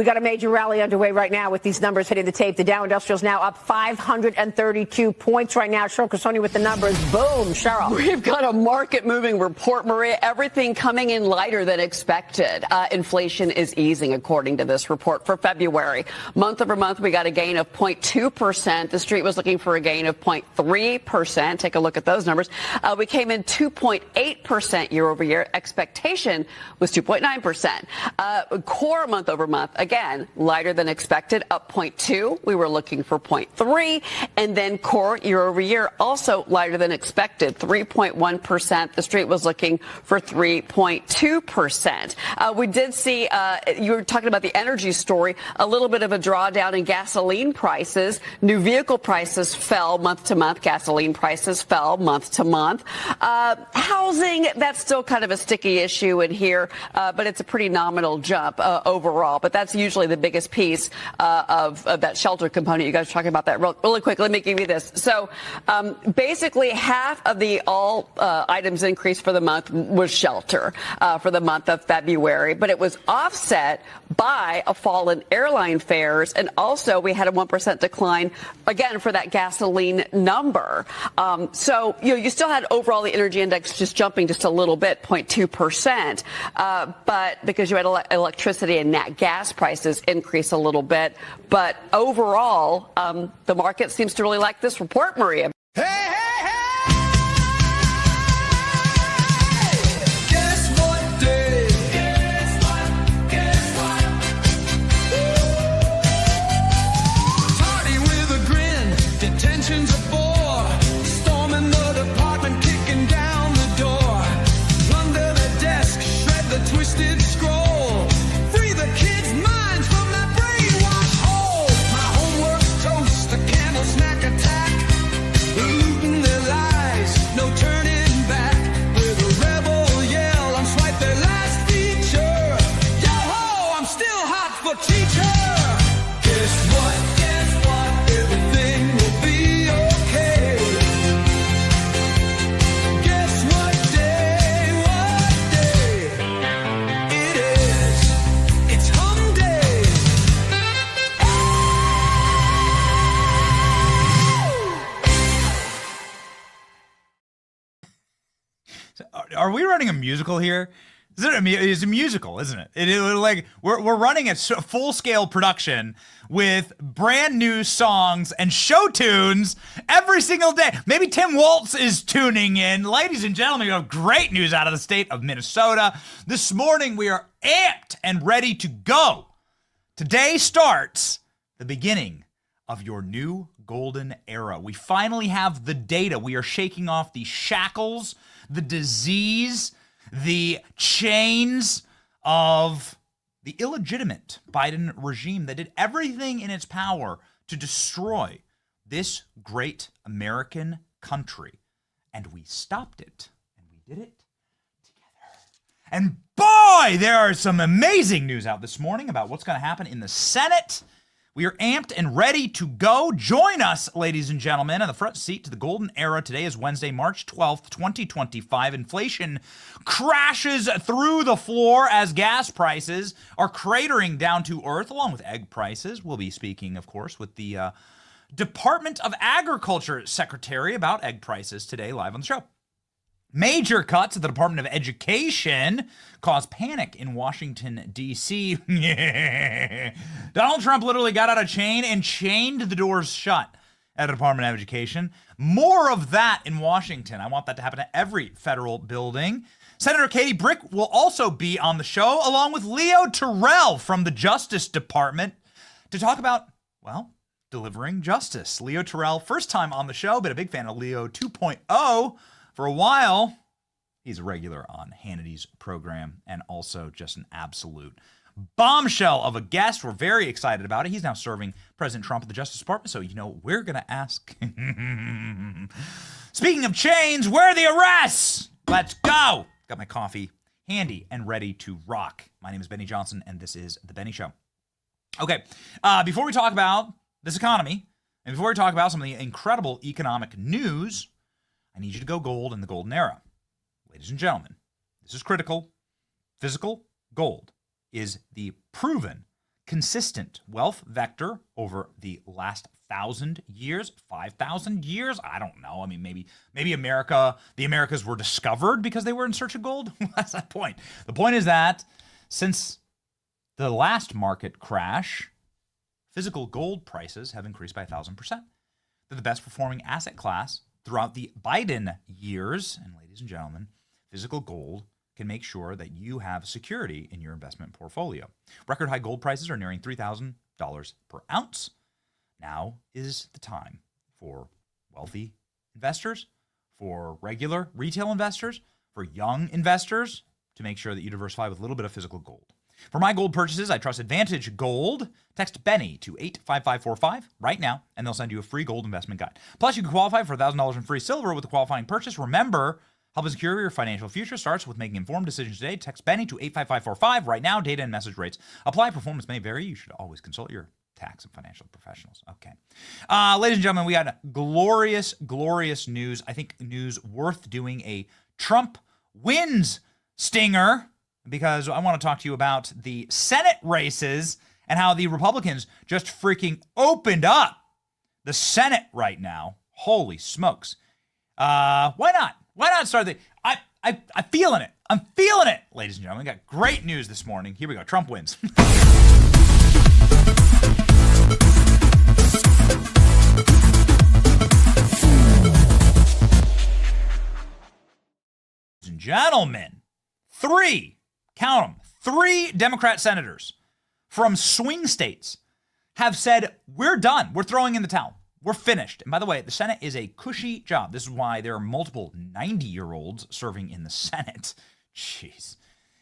We got a major rally underway right now with these numbers hitting the tape. The Dow Industrial's now up 532 points right now. Cheryl Cassoni with the numbers. Boom, Cheryl. We've got a market-moving report, Maria. Everything coming in lighter than expected. Inflation is easing, according to this report, for February. Month over month, we got a gain of 0.2%. The street was looking for a gain of 0.3%. Take a look at those numbers. We came in 2.8% year over year. Expectation was 2.9%. Core month over month, again, lighter than expected, up 0.2. We were looking for 0.3. And then core year over year, also lighter than expected, 3.1%. The street was looking for 3.2%. We did see, you were talking about the energy story, a little bit of a drawdown in gasoline prices. New vehicle prices fell month to month. Gasoline prices fell month to month. Housing, that's still kind of a sticky issue in here, but it's a pretty nominal jump overall. But that's usually the biggest piece of that shelter component. You guys are talking about that really quick. Let me give you this. So basically half of the all items increase for the month was shelter for the month of February, but it was offset by a fall in airline fares, and also we had a 1% decline again for that gasoline number. So you still had overall the energy index just jumping just a little bit, 0.2%, but because you had electricity and nat gas prices increase a little bit, but overall the market seems to really like this report, Maria. Are we running a musical here? It's a musical, isn't it? Like we're running a full-scale production with brand new songs and show tunes every single day. Maybe Tim Waltz is tuning in. Ladies and gentlemen, we have great news out of the state of Minnesota. This morning we are amped and ready to go. Today starts the beginning of your new golden era. We finally have the data. We are shaking off the shackles, the disease, the chains of the illegitimate Biden regime that did everything in its power to destroy this great American country. And we stopped it. And we did it together. And boy, there are some amazing news out this morning about what's going to happen in the Senate. We are amped and ready to go. Join us, ladies and gentlemen, on the front seat to the golden era. Today is Wednesday, March 12th, 2025. Inflation crashes through the floor as gas prices are cratering down to earth, along with egg prices. We'll be speaking, of course, with the Department of Agriculture Secretary about egg prices today, live on the show. Major cuts at the Department of Education cause panic in Washington, D.C. Donald Trump literally got out of chain and chained the doors shut at the Department of Education. More of that in Washington. I want that to happen at every federal building. Senator Katie Britt will also be on the show, along with Leo Terrell from the Justice Department, to talk about, well, delivering justice. Leo Terrell, first time on the show, but a big fan of Leo 2.0. For a while, he's a regular on Hannity's program and also just an absolute bombshell of a guest. We're very excited about it. He's now serving President Trump at the Justice Department, so we're going to ask. Speaking of chains, where are the arrests? Let's go. Got my coffee handy and ready to rock. My name is Benny Johnson, and this is The Benny Show. Okay, before we talk about this economy, and before we talk about some of the incredible economic news, I need you to go gold in the golden era. Ladies and gentlemen, this is critical. Physical gold is the proven consistent wealth vector over the last 1,000 years, 5,000 years. I don't know. I mean, maybe the Americas were discovered because they were in search of gold. That's that point. The point is that since the last market crash, physical gold prices have increased by 1,000%. They're the best performing asset class throughout the Biden years. And ladies and gentlemen, physical gold can make sure that you have security in your investment portfolio. Record high gold prices are nearing $3,000 per ounce. Now is the time for wealthy investors, for regular retail investors, for young investors to make sure that you diversify with a little bit of physical gold. For my gold purchases, I trust Advantage Gold. Text Benny to 85545 right now, and they'll send you a free gold investment guide. Plus, you can qualify for $1,000 in free silver with a qualifying purchase. Remember, helping secure your financial future starts with making informed decisions today. Text Benny to 85545 right now. Data and message rates apply. Performance may vary. You should always consult your tax and financial professionals. Okay. Ladies and gentlemen, we got glorious, glorious news. I think news worth doing a Trump wins stinger, because I want to talk to you about the Senate races and how the Republicans just freaking opened up the Senate right now. Holy smokes. Why not? Why not start the... I'm feeling it. I'm feeling it, ladies and gentlemen. We got great news this morning. Here we go. Trump wins. Ladies and gentlemen, count them, 3 Democrat senators from swing states have said, we're done. We're throwing in the towel. We're finished. And by the way, the Senate is a cushy job. This is why there are multiple 90-year-olds serving in the Senate. Jeez.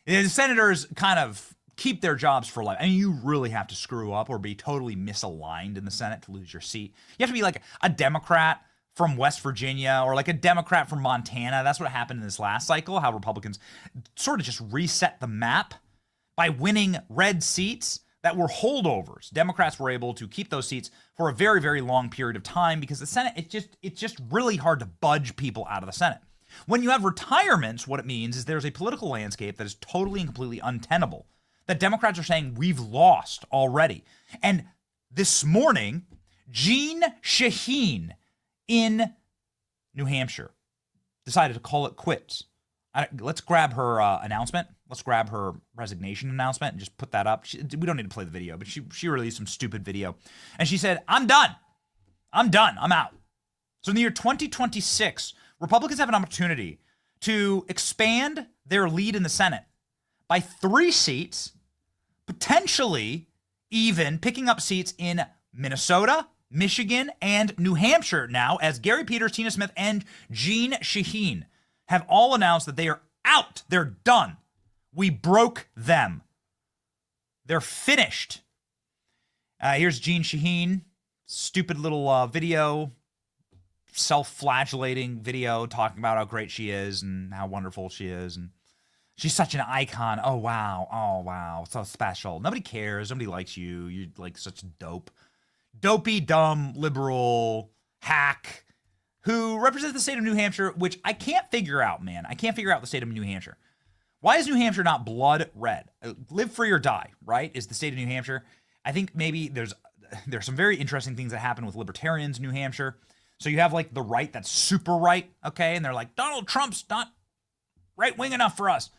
The senators kind of keep their jobs for life. I mean, you really have to screw up or be totally misaligned in the Senate to lose your seat. You have to be like a Democrat from West Virginia or like a Democrat from Montana. That's what happened in this last cycle, how Republicans sort of just reset the map by winning red seats that were holdovers. Democrats were able to keep those seats for a very, very long period of time because the Senate, it's just really hard to budge people out of the Senate. When you have retirements, what it means is there's a political landscape that is totally and completely untenable, that Democrats are saying we've lost already. And this morning, Jeanne Shaheen in New Hampshire decided to call it quits. Let's grab her announcement. Let's grab her resignation announcement and just put that up. We don't need to play the video, but she released some stupid video. And she said, I'm done. I'm out. So in the year 2026, Republicans have an opportunity to expand their lead in the Senate by 3 seats, potentially even picking up seats in Minnesota, Michigan, and New Hampshire now, as Gary Peters, Tina Smith, and Jeanne Shaheen have all announced that they are out. They're done. We broke them. They're finished. Here's Jeanne Shaheen. Stupid little video, self-flagellating video talking about how great she is and how wonderful she is. And she's such an icon. Oh, wow. So special. Nobody cares. Nobody likes you. You're like such dope. Dopey, dumb, liberal hack who represents the state of New Hampshire, which I can't figure out, man. I can't figure out the state of New Hampshire. Why is New Hampshire not blood red? Live free or die, right? Is the state of New Hampshire. I think maybe there's some very interesting things that happen with libertarians in New Hampshire. So you have like the right that's super right, okay? And they're like, Donald Trump's not right-wing enough for us.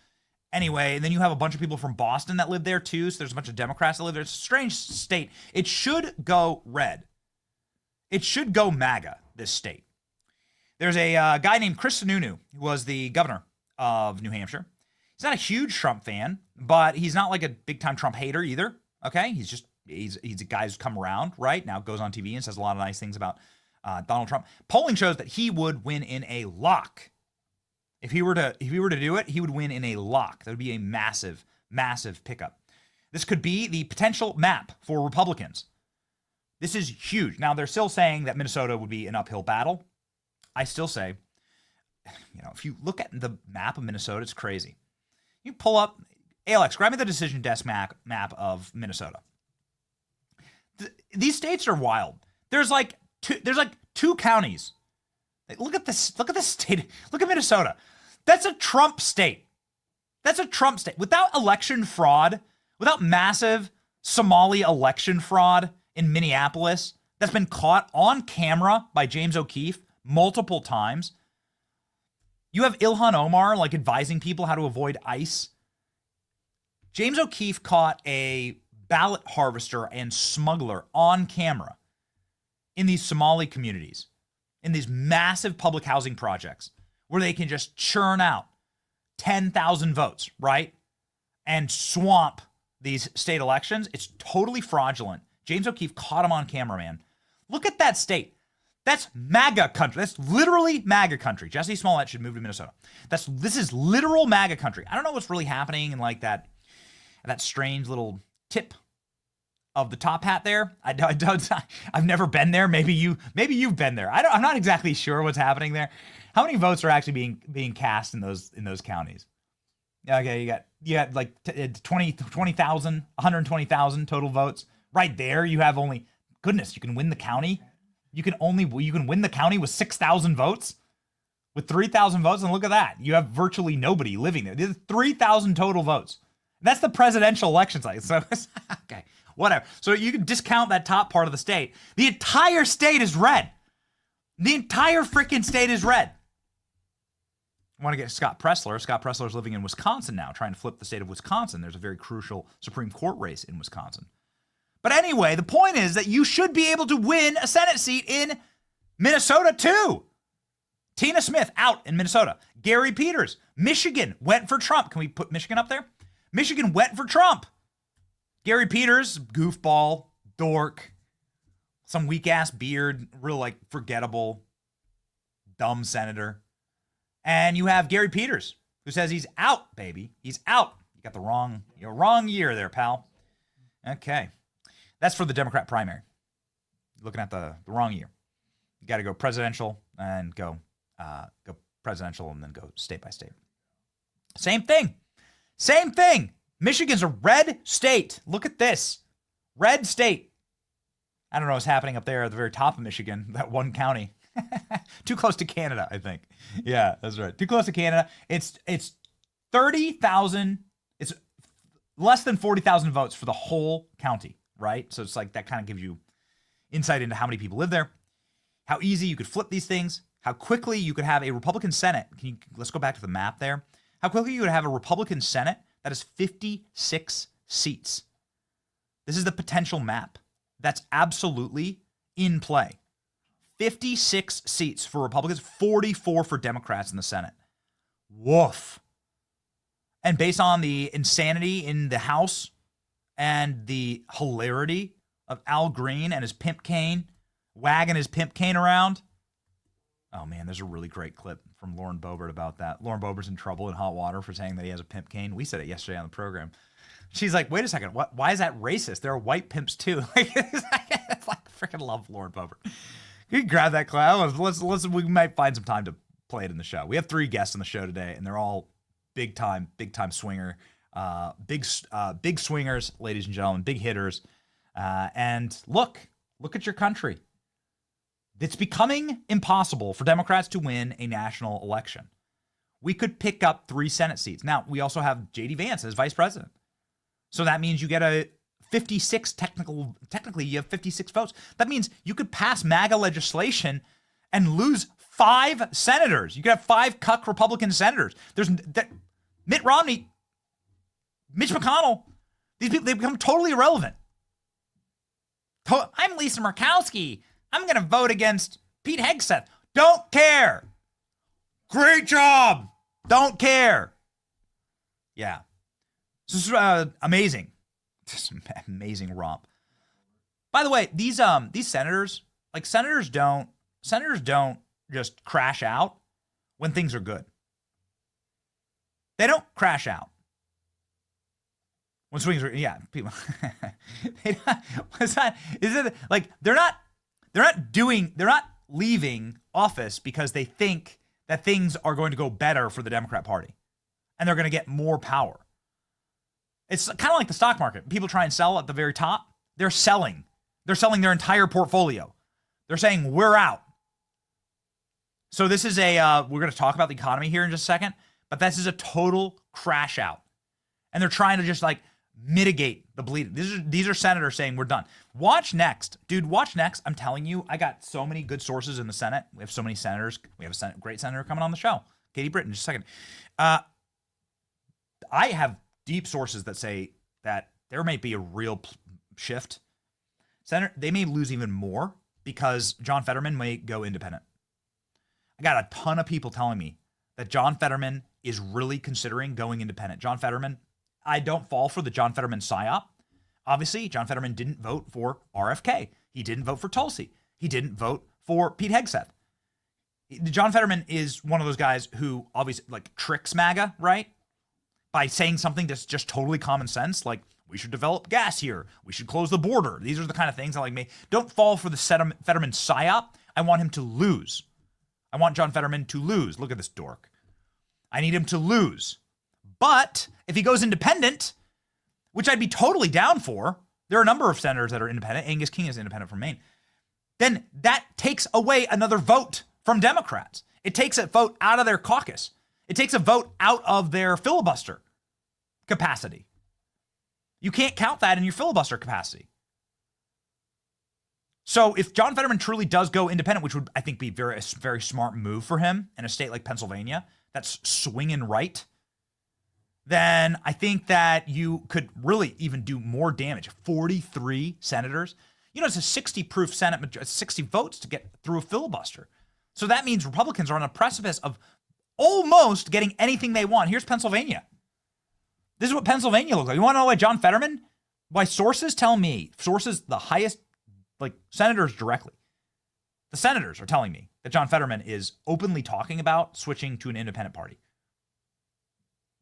Anyway, and then you have a bunch of people from Boston that live there too. So there's a bunch of Democrats that live there. It's a strange state. It should go red. It should go MAGA, this state. There's a guy named Chris Sununu, who was the governor of New Hampshire. He's not a huge Trump fan, but he's not like a big-time Trump hater either, okay? He's a guy who's come around, right? Now goes on TV and says a lot of nice things about Donald Trump. Polling shows that he would win in a lock. If he were to do it, he would win in a lock. That would be a massive, massive pickup. This could be the potential map for Republicans. This is huge. Now, they're still saying that Minnesota would be an uphill battle. I still say, if you look at the map of Minnesota, it's crazy. You pull up, Alex, grab me the decision desk map of Minnesota. These states are wild. There's like 2 counties. Look at this. Look at this state. Look at Minnesota. That's a Trump state. That's a Trump state. Without election fraud, without massive Somali election fraud in Minneapolis that's been caught on camera by James O'Keefe multiple times. You have Ilhan Omar like advising people how to avoid ICE. James O'Keefe caught a ballot harvester and smuggler on camera in these Somali communities, in these massive public housing projects where they can just churn out 10,000 votes, right? And swamp these state elections. It's totally fraudulent. James O'Keefe caught him on camera, man. Look at that state. That's MAGA country. That's literally MAGA country. Jesse Smollett should move to Minnesota. This is literal MAGA country. I don't know what's really happening in like that strange little tip of the top hat there. I've never been there. Maybe you've been there. I'm not exactly sure what's happening there. How many votes are actually being cast in those counties? Okay, you got like 20,000, 120,000 total votes. Right there, you have only, goodness, you can win the county. You can win the county with 6,000 votes, with 3,000 votes, and look at that. You have virtually nobody living there. There's 3,000 total votes. That's the presidential election cycle. So, okay, whatever. So you can discount that top part of the state. The entire state is red. The entire freaking state is red. I want to get Scott Pressler. Scott Pressler is living in Wisconsin now, trying to flip the state of Wisconsin. There's a very crucial Supreme Court race in Wisconsin. But anyway, the point is that you should be able to win a Senate seat in Minnesota too. Tina Smith out in Minnesota. Gary Peters, Michigan, went for Trump. Can we put Michigan up there? Michigan went for Trump. Gary Peters, goofball, dork, some weak-ass beard, real like forgettable, dumb senator. And you have Gary Peters, who says he's out, baby. He's out. You got the wrong year there, pal. Okay. That's for the Democrat primary. Looking at the wrong year. You got to go presidential and go presidential and then go state by state. Same thing. Same thing. Michigan's a red state. Look at this. Red state. I don't know what's happening up there at the very top of Michigan, that one county. Too close to Canada, I think. Yeah, that's right. Too close to Canada. It's 30,000. It's less than 40,000 votes for the whole county, right? So it's like that kind of gives you insight into how many people live there, how easy you could flip these things, how quickly you could have a Republican Senate. Let's go back to the map there. How quickly you would have a Republican Senate that has 56 seats. This is the potential map. That's absolutely in play. 56 seats for Republicans, 44 for Democrats in the Senate. Woof. And based on the insanity in the House and the hilarity of Al Green and his pimp cane, wagging his pimp cane around. Oh man, there's a really great clip from Lauren Boebert about that. Lauren Boebert's in trouble in hot water for saying that he has a pimp cane. We said it yesterday on the program. She's like, wait a second, why is that racist? There are white pimps too. It's like freaking love Lauren Boebert. You can grab that cloud. We might find some time to play it in the show. We have 3 guests on the show today, and they're all big time swinger, big swingers, ladies and gentlemen, big hitters. And look at your country. It's becoming impossible for Democrats to win a national election. We could pick up 3 Senate seats. Now, we also have J.D. Vance as vice president. So that means you get a 56, technically you have 56 votes. That means you could pass MAGA legislation and lose 5 senators. You could have 5 cuck Republican senators. Mitt Romney, Mitch McConnell, these people, they become totally irrelevant. I'm Lisa Murkowski. I'm going to vote against Pete Hegseth. Don't care. Great job. Don't care. Yeah. This is amazing. This is amazing romp. By the way, these senators don't just crash out when things are good. They don't crash out. When swings are, yeah, people. What's that? Is it like they're not leaving office because they think that things are going to go better for the Democrat Party and they're going to get more power. It's kind of like the stock market. People try and sell at the very top. They're selling. They're selling their entire portfolio. They're saying, we're out. So this is we're going to talk about the economy here in just a second, but this is a total crash out. And they're trying to just like mitigate the bleeding. These are senators saying we're done. Watch next. Dude, watch next. I'm telling you, I got so many good sources in the Senate. We have so many senators. We have a great senator coming on the show. Katie Britt in just a second. I have deep sources that say that there might be a real shift. They may lose even more because John Fetterman may go independent. I got a ton of people telling me that John Fetterman is really considering going independent. John Fetterman, I don't fall for the John Fetterman psyop. Obviously, John Fetterman didn't vote for RFK. He didn't vote for Tulsi. He didn't vote for Pete Hegseth. John Fetterman is one of those guys who obviously like tricks MAGA, right? By saying something that's just totally common sense, like we should develop gas here. We should close the border. These are the kind of things that like me. Don't fall for the Fetterman psyop. I want him to lose. I want John Fetterman to lose. Look at this dork. I need him to lose. But if he goes independent, which I'd be totally down for, there are a number of senators that are independent. Angus King is independent from Maine. Then that takes away another vote from Democrats. It takes a vote out of their caucus. It takes a vote out of their filibuster capacity. You can't count that in your filibuster capacity. So if John Fetterman truly does go independent, which would, I think, be a very smart move for him in a state like Pennsylvania that's swinging right, then I think that you could really even do more damage. 43 senators. You know, it's a 60-proof Senate, 60 votes to get through a filibuster. So that means Republicans are on a precipice of almost getting anything they want. Here's Pennsylvania. This is what Pennsylvania looks like. You want to know why John Fetterman? Why sources tell me, sources the highest, like senators directly. The senators are telling me that John Fetterman is openly talking about switching to an independent party.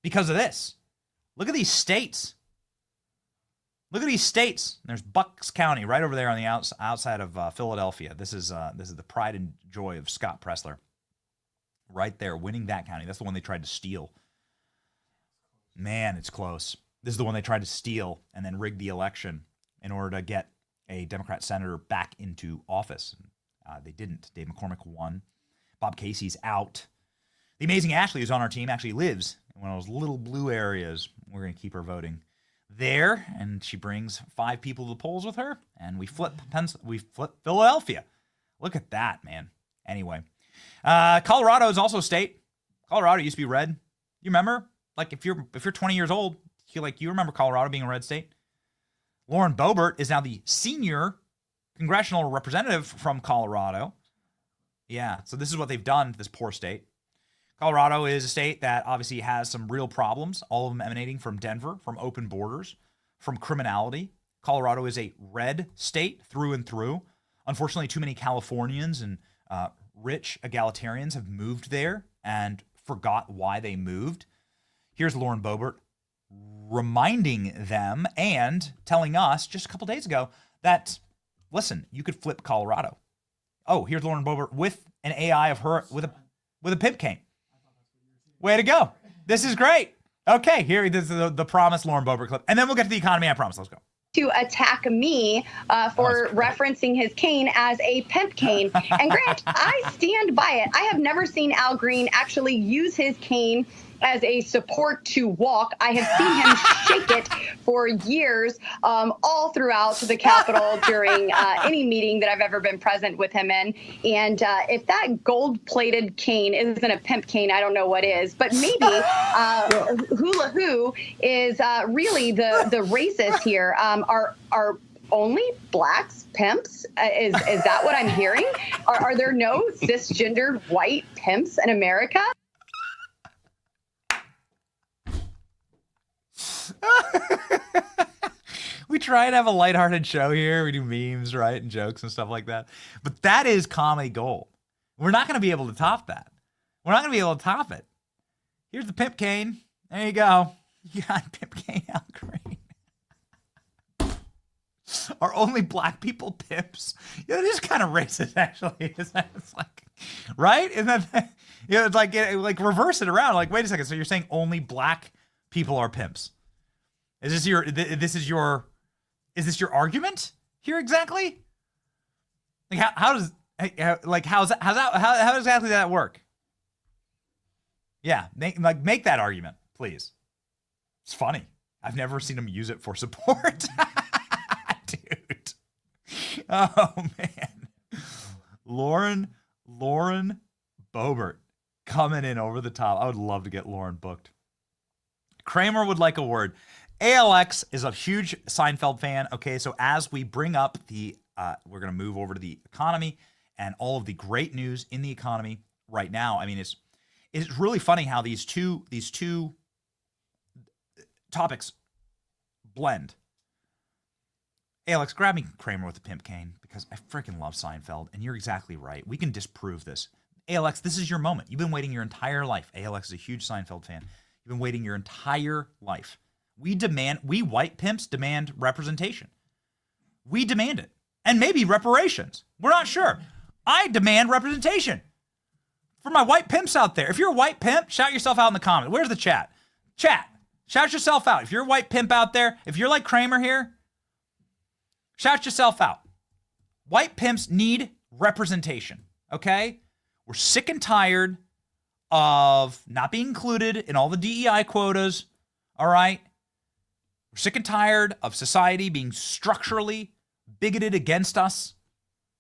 Because of this. Look at these states. Look at these states. There's Bucks County right over there on the outside of Philadelphia. This is the pride and joy of Scott Pressler. Right there, winning that county. That's the one they tried to steal. Man, it's close. This is the one they tried to steal and then rig the election in order to get a Democrat senator back into office. They didn't. Dave McCormick won. Bob Casey's out. The amazing Ashley, who's on our team, actually lives in one of those little blue areas. We're going to keep her voting there, and she brings 5 people to the polls with her, and we flip Philadelphia. Look at that, man. Anyway, Colorado is also a state. Colorado used to be red. You remember? Like if you're 20 years old, you remember Colorado being a red state. Lauren Boebert is now the senior congressional representative from Colorado. Yeah, so this is what they've done to this poor state. Colorado is a state that obviously has some real problems, all of them emanating from Denver, from open borders, from criminality. Colorado is a red state through and through. Unfortunately, too many Californians and rich egalitarians have moved there and forgot why they moved. Here's Lauren Boebert reminding them and telling us just a couple days ago that, listen, you could flip Colorado. Oh, here's Lauren Boebert with an AI of her with a pimp cane. Way to go. This is great. Okay, here this is the promised Lauren Boebert clip. And then we'll get to the economy, I promise. Let's go. To attack me for referencing his cane as a pimp cane. And Grant, I stand by it. I have never seen Al Green actually use his cane as a support to walk. I have seen him shake it for years, all throughout the Capitol during any meeting that I've ever been present with him in. And if that gold-plated cane isn't a pimp cane, I don't know what is. But maybe Hula Hoo is really the racist here. Are only blacks pimps? Is that what I'm hearing? Are there no cisgendered white pimps in America? We try and have a lighthearted show here. We do memes, right, and jokes and stuff like that. But that is comedy gold. We're not going to be able to top that. We're not going to be able to top it. Here's the pimp cane. There you go. You got pimp cane Al Green. Are only black people pimps? Yeah, it is kind of racist, actually. Isn't it? It's like, right? Isn't that, it's like reverse it around. Like, wait a second. So you're saying only black people are pimps? Is this your argument here exactly? Like how does exactly that work? Yeah, make that argument, please. It's funny. I've never seen him use it for support. Dude. Oh, man. Lauren Boebert coming in over the top. I would love to get Lauren booked. Kramer would like a word. ALX is a huge Seinfeld fan. Okay, so as we bring up we're going to move over to the economy and all of the great news in the economy right now. I mean, it's really funny how these two topics blend. Alex, grab me Kramer with the pimp cane because I freaking love Seinfeld, and you're exactly right. We can disprove this. Alex, this is your moment. You've been waiting your entire life. Alex is a huge Seinfeld fan. You've been waiting your entire life. We white pimps demand representation. We demand it. And maybe reparations. We're not sure. I demand representation. For my white pimps out there, if you're a white pimp, shout yourself out in the comment. Where's the chat? Chat, shout yourself out. If you're a white pimp out there, if you're like Kramer here, shout yourself out. White pimps need representation, okay? We're sick and tired of not being included in all the DEI quotas, all right? We're sick and tired of society being structurally bigoted against us.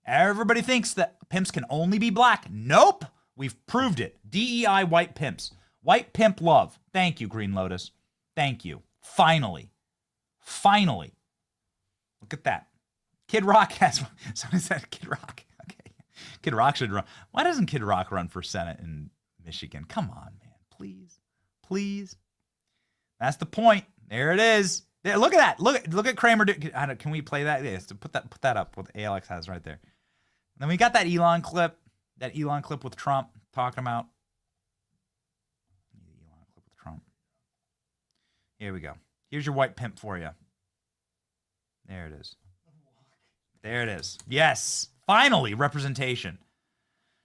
Everybody thinks that pimps can only be black. Nope. We've proved it. DEI white pimps. White pimp love. Thank you, Green Lotus. Thank you. Finally. Look at that. Kid Rock has one. Somebody said Kid Rock. Okay. Kid Rock should run. Why doesn't Kid Rock run for Senate in Michigan? Come on, man. Please. That's the point. There it is. There, look at that. Look at Kramer. Can we play that? Yes, put that up. What ALX has right there. And then we got that Elon clip. That Elon clip with Trump talking about. Elon clip with Trump. Here we go. Here's your white pimp for you. There it is. There it is. Yes. Finally, representation.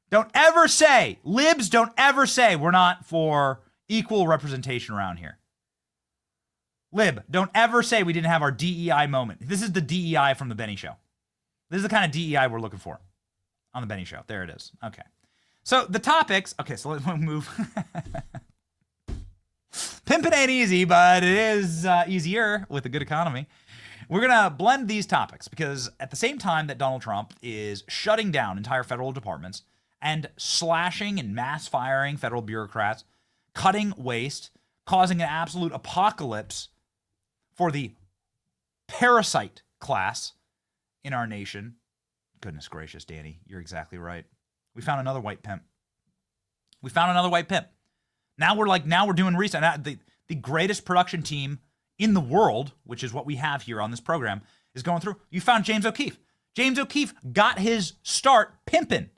Don't ever say, libs don't ever say we're not for equal representation around here. Lib, don't ever say we didn't have our DEI moment. This is the DEI from the Benny Show. This is the kind of DEI we're looking for on the Benny Show. There it is. Okay. So the topics. Okay, so let's move. Pimping ain't easy, but it is easier with a good economy. We're going to blend these topics because at the same time that Donald Trump is shutting down entire federal departments and slashing and mass firing federal bureaucrats, cutting waste, causing an absolute apocalypse for the parasite class in our nation. Goodness gracious, Danny, you're exactly right. We found another white pimp. Now we're doing research. The greatest production team in the world, which is what we have here on this program, is going through. You found James O'Keefe. James O'Keefe got his start pimping.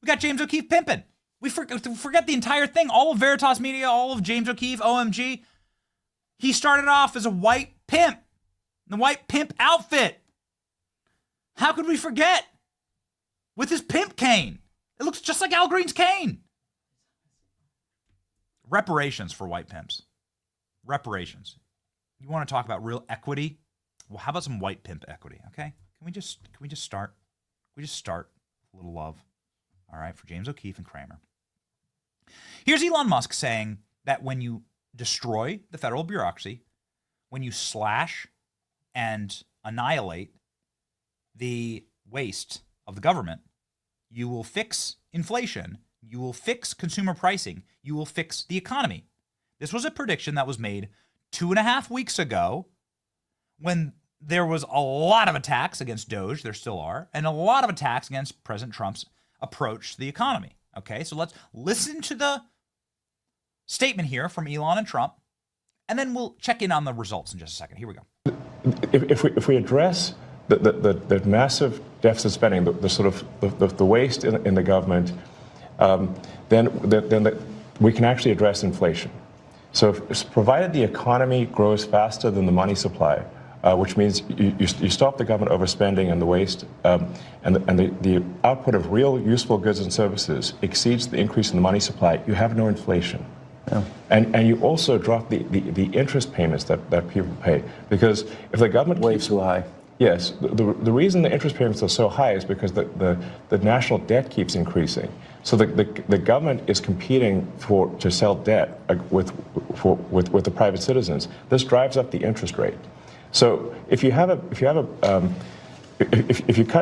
We got James O'Keefe pimping. We forget the entire thing. All of Veritas Media, all of James O'Keefe, OMG. He started off as a white pimp, the white pimp outfit. How could we forget? With his pimp cane. It looks just like Al Green's cane. Reparations for white pimps. Reparations. You want to talk about real equity? Well, how about some white pimp equity, okay? Can we just start? Can we just start a little love, all right, for James O'Keefe and Kramer. Here's Elon Musk saying that when you destroy the federal bureaucracy, when you slash and annihilate the waste of the government, you will fix inflation, you will fix consumer pricing, you will fix the economy. This was a prediction that was made 2.5 weeks ago when there was a lot of attacks against Doge, there still are, and a lot of attacks against President Trump's approach to the economy. Okay, so let's listen to the statement here from Elon and Trump, and then we'll check in on the results in just a second. Here we go. If we address the massive deficit spending, the waste in the government, then we can actually address inflation. So provided the economy grows faster than the money supply, which means you stop the government overspending and the waste, and the output of real useful goods and services exceeds the increase in the money supply, you have no inflation. Yeah. And you also drop the interest payments that people pay. Because if the government way too high. Yes, the reason the interest payments are so high is because the national debt keeps increasing. So the government is competing to sell debt with the private citizens. This drives up the interest rate. So if you cut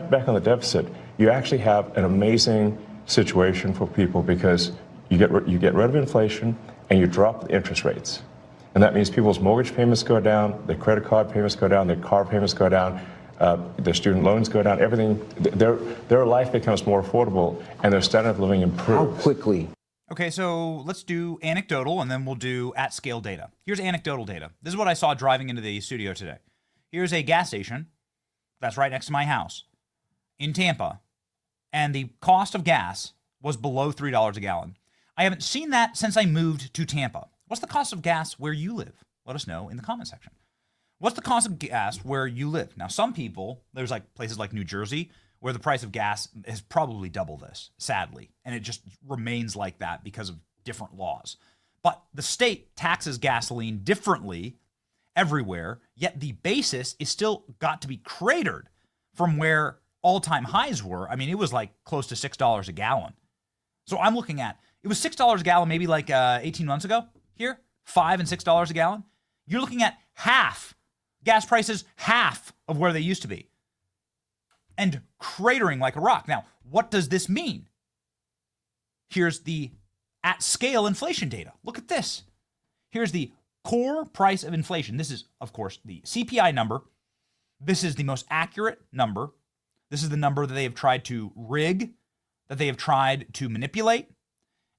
back on the deficit, you actually have an amazing situation for people because you get rid of inflation and you drop the interest rates. And that means people's mortgage payments go down, their credit card payments go down, their car payments go down, their student loans go down, everything, their life becomes more affordable and their standard of living improves. How quickly? Okay, so let's do anecdotal and then we'll do at scale data. Here's anecdotal data. This is what I saw driving into the studio today. Here's a gas station that's right next to my house in Tampa, and the cost of gas was below $3 a gallon. I haven't seen that since I moved to Tampa. What's the cost of gas where you live? Let us know in the comment section. What's the cost of gas where you live? Now, some people, there's like places like New Jersey where the price of gas is probably double this, sadly, and it just remains like that because of different laws. But the state taxes gasoline differently everywhere, yet the basis is still got to be cratered from where all-time highs were. I mean, it was like close to $6 a gallon. So I'm looking at, it was $6 a gallon maybe like 18 months ago here, $5 and $6 a gallon. You're looking at half, gas prices half of where they used to be and cratering like a rock. Now, what does this mean? Here's the at scale inflation data. Look at this. Here's the core price of inflation. This is, of course, the CPI number. This is the most accurate number. This is the number that they have tried to rig, that they have tried to manipulate.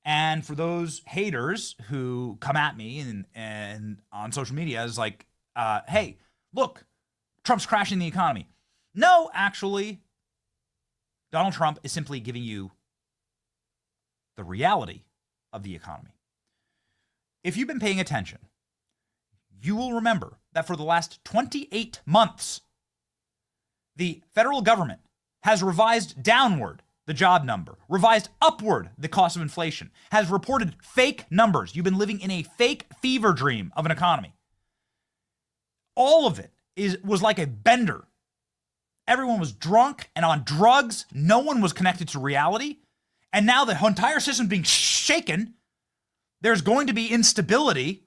And for those haters who come at me and on social media is like, hey, look, Trump's crashing the economy. No, actually, Donald Trump is simply giving you the reality of the economy. If you've been paying attention, you will remember that for the last 28 months, the federal government has revised downward the job number, revised upward the cost of inflation, has reported fake numbers. You've been living in a fake fever dream of an economy. All of it was like a bender. Everyone was drunk and on drugs. No one was connected to reality. And now the entire system is being shaken. There's going to be instability.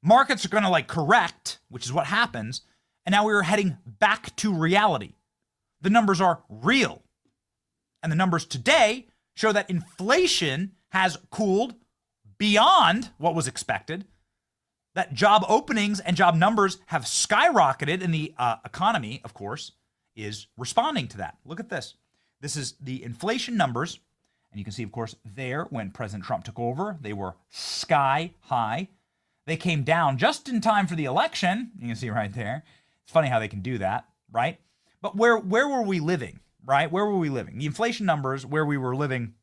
Markets are going to correct, which is what happens. And now we're heading back to reality. The numbers are real. And the numbers today show that inflation has cooled beyond what was expected, that job openings and job numbers have skyrocketed, and the economy, of course, is responding to that. Look at this. This is the inflation numbers. And you can see, of course, there when President Trump took over, they were sky high. They came down just in time for the election. You can see right there. It's funny how they can do that, right? But where were we living, right? Where were we living? The inflation numbers where we were living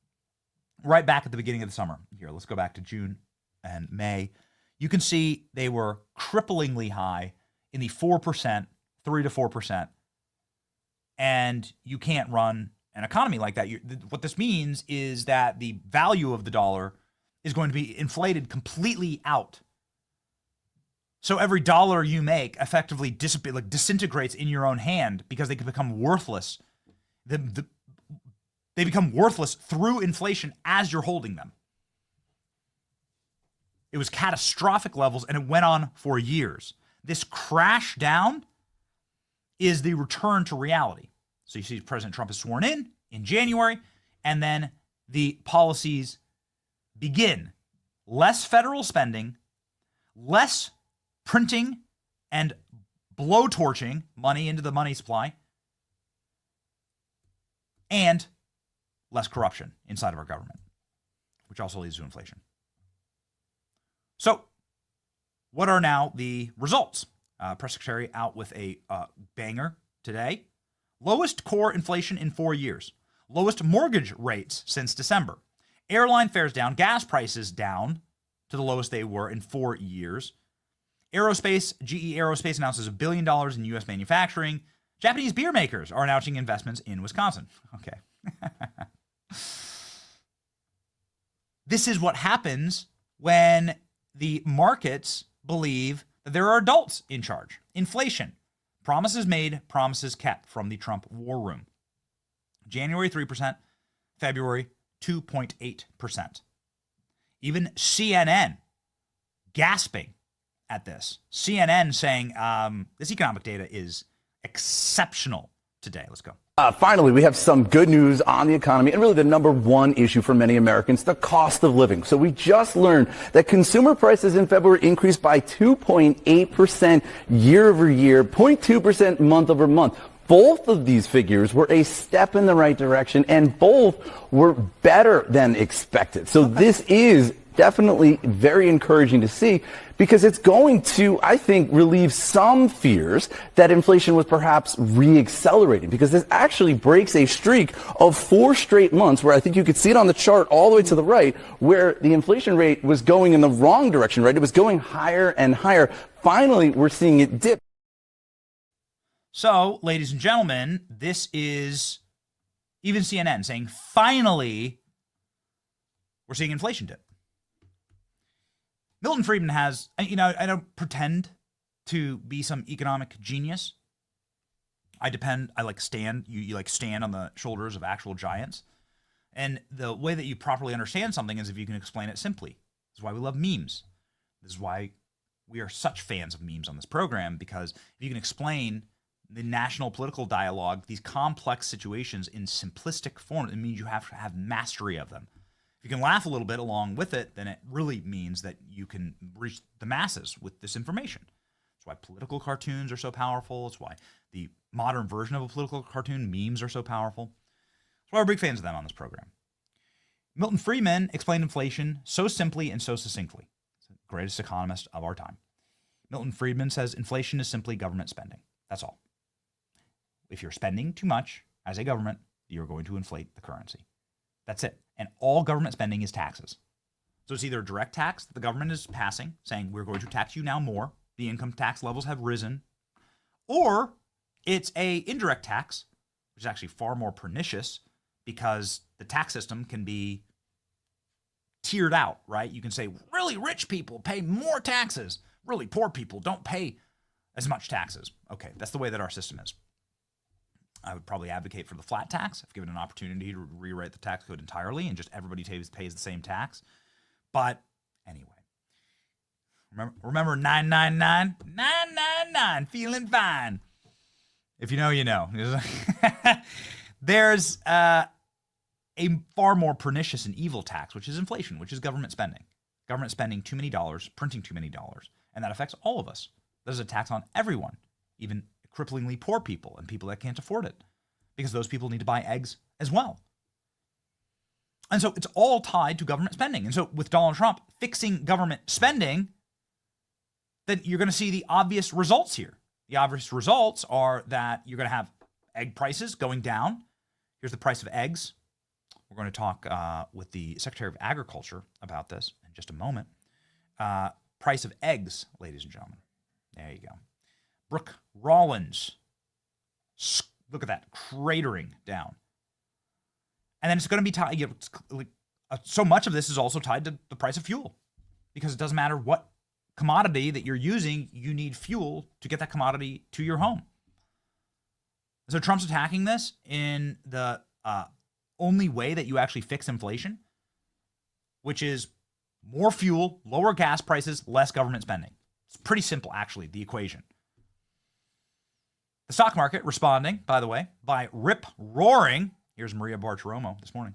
right back at the beginning of the summer. Here, let's go back to June and May. You can see they were cripplingly high in the 4%, 3 to 4%. And you can't run an economy like that. What this means is that the value of the dollar is going to be inflated completely out. So every dollar you make effectively disintegrates in your own hand because they can become worthless. They become worthless through inflation as you're holding them. It was catastrophic levels, and it went on for years. This crash down is the return to reality. So you see President Trump is sworn in January, and then the policies begin. Less federal spending, less printing and blowtorching money into the money supply, and less corruption inside of our government, which also leads to inflation. So what are now the results? Press Secretary out with a banger today. Lowest core inflation in 4 years. Lowest mortgage rates since December. Airline fares down. Gas prices down to the lowest they were in 4 years. Aerospace, GE Aerospace announces $1 billion in U.S. manufacturing. Japanese beer makers are announcing investments in Wisconsin. Okay. This is what happens when the markets believe that there are adults in charge. Inflation. Promises made, promises kept from the Trump war room. January 3%, February 2.8%. Even CNN gasping at this. CNN saying this economic data is exceptional today. Let's go. Finally, we have some good news on the economy and really the number one issue for many Americans, the cost of living. So we just learned that consumer prices in February increased by 2.8% year over year, 0.2% month over month. Both of these figures were a step in the right direction, and both were better than expected. So this is definitely very encouraging to see, because it's going to, I think, relieve some fears that inflation was perhaps re-accelerating, because this actually breaks a streak of 4 straight months where I think you could see it on the chart all the way to the right, where the inflation rate was going in the wrong direction, right? It was going higher and higher. Finally, we're seeing it dip. So, ladies and gentlemen, this is even CNN saying, finally, we're seeing inflation dip. Milton Friedman has, I don't pretend to be some economic genius. I stand, you stand on the shoulders of actual giants. And the way that you properly understand something is if you can explain it simply. This is why we love memes. This is why we are such fans of memes on this program, because if you can explain the national political dialogue, these complex situations in simplistic form, it means you have to have mastery of them. If you can laugh a little bit along with it, then it really means that you can reach the masses with this information. That's why political cartoons are so powerful. It's why the modern version of a political cartoon, memes, are so powerful. That's why we're big fans of them on this program. Milton Friedman explained inflation so simply and so succinctly. He's the greatest economist of our time. Milton Friedman says inflation is simply government spending. That's all. If you're spending too much as a government, you're going to inflate the currency. That's it. And all government spending is taxes. So it's either a direct tax that the government is passing, saying we're going to tax you now more, the income tax levels have risen, or it's a indirect tax, which is actually far more pernicious, because the tax system can be tiered out, right? You can say really rich people pay more taxes, really poor people don't pay as much taxes. Okay, that's the way that our system is. I would probably advocate for the flat tax if given an opportunity to rewrite the tax code entirely and just everybody pays the same tax. But anyway, remember 999? 999, feeling fine. If you know, you know. There's a far more pernicious and evil tax, which is inflation, which is government spending. Government spending too many dollars, printing too many dollars, and that affects all of us. There's a tax on everyone, even cripplingly poor people and people that can't afford it, because those people need to buy eggs as well. And so it's all tied to government spending. And so with Donald Trump fixing government spending, then you're going to see the obvious results here. The obvious results are that you're going to have egg prices going down. Here's the price of eggs. We're going to talk with the Secretary of Agriculture about this in just a moment. Price of eggs, ladies and gentlemen. There you go. Brooke Rollins, look at that, cratering down. And then it's going to be tied, so much of this is also tied to the price of fuel, because it doesn't matter what commodity that you're using, you need fuel to get that commodity to your home. So Trump's attacking this in the only way that you actually fix inflation, which is more fuel, lower gas prices, less government spending. It's pretty simple, actually, the equation. The stock market responding, by the way, by rip-roaring. Here's Maria Bartiromo this morning.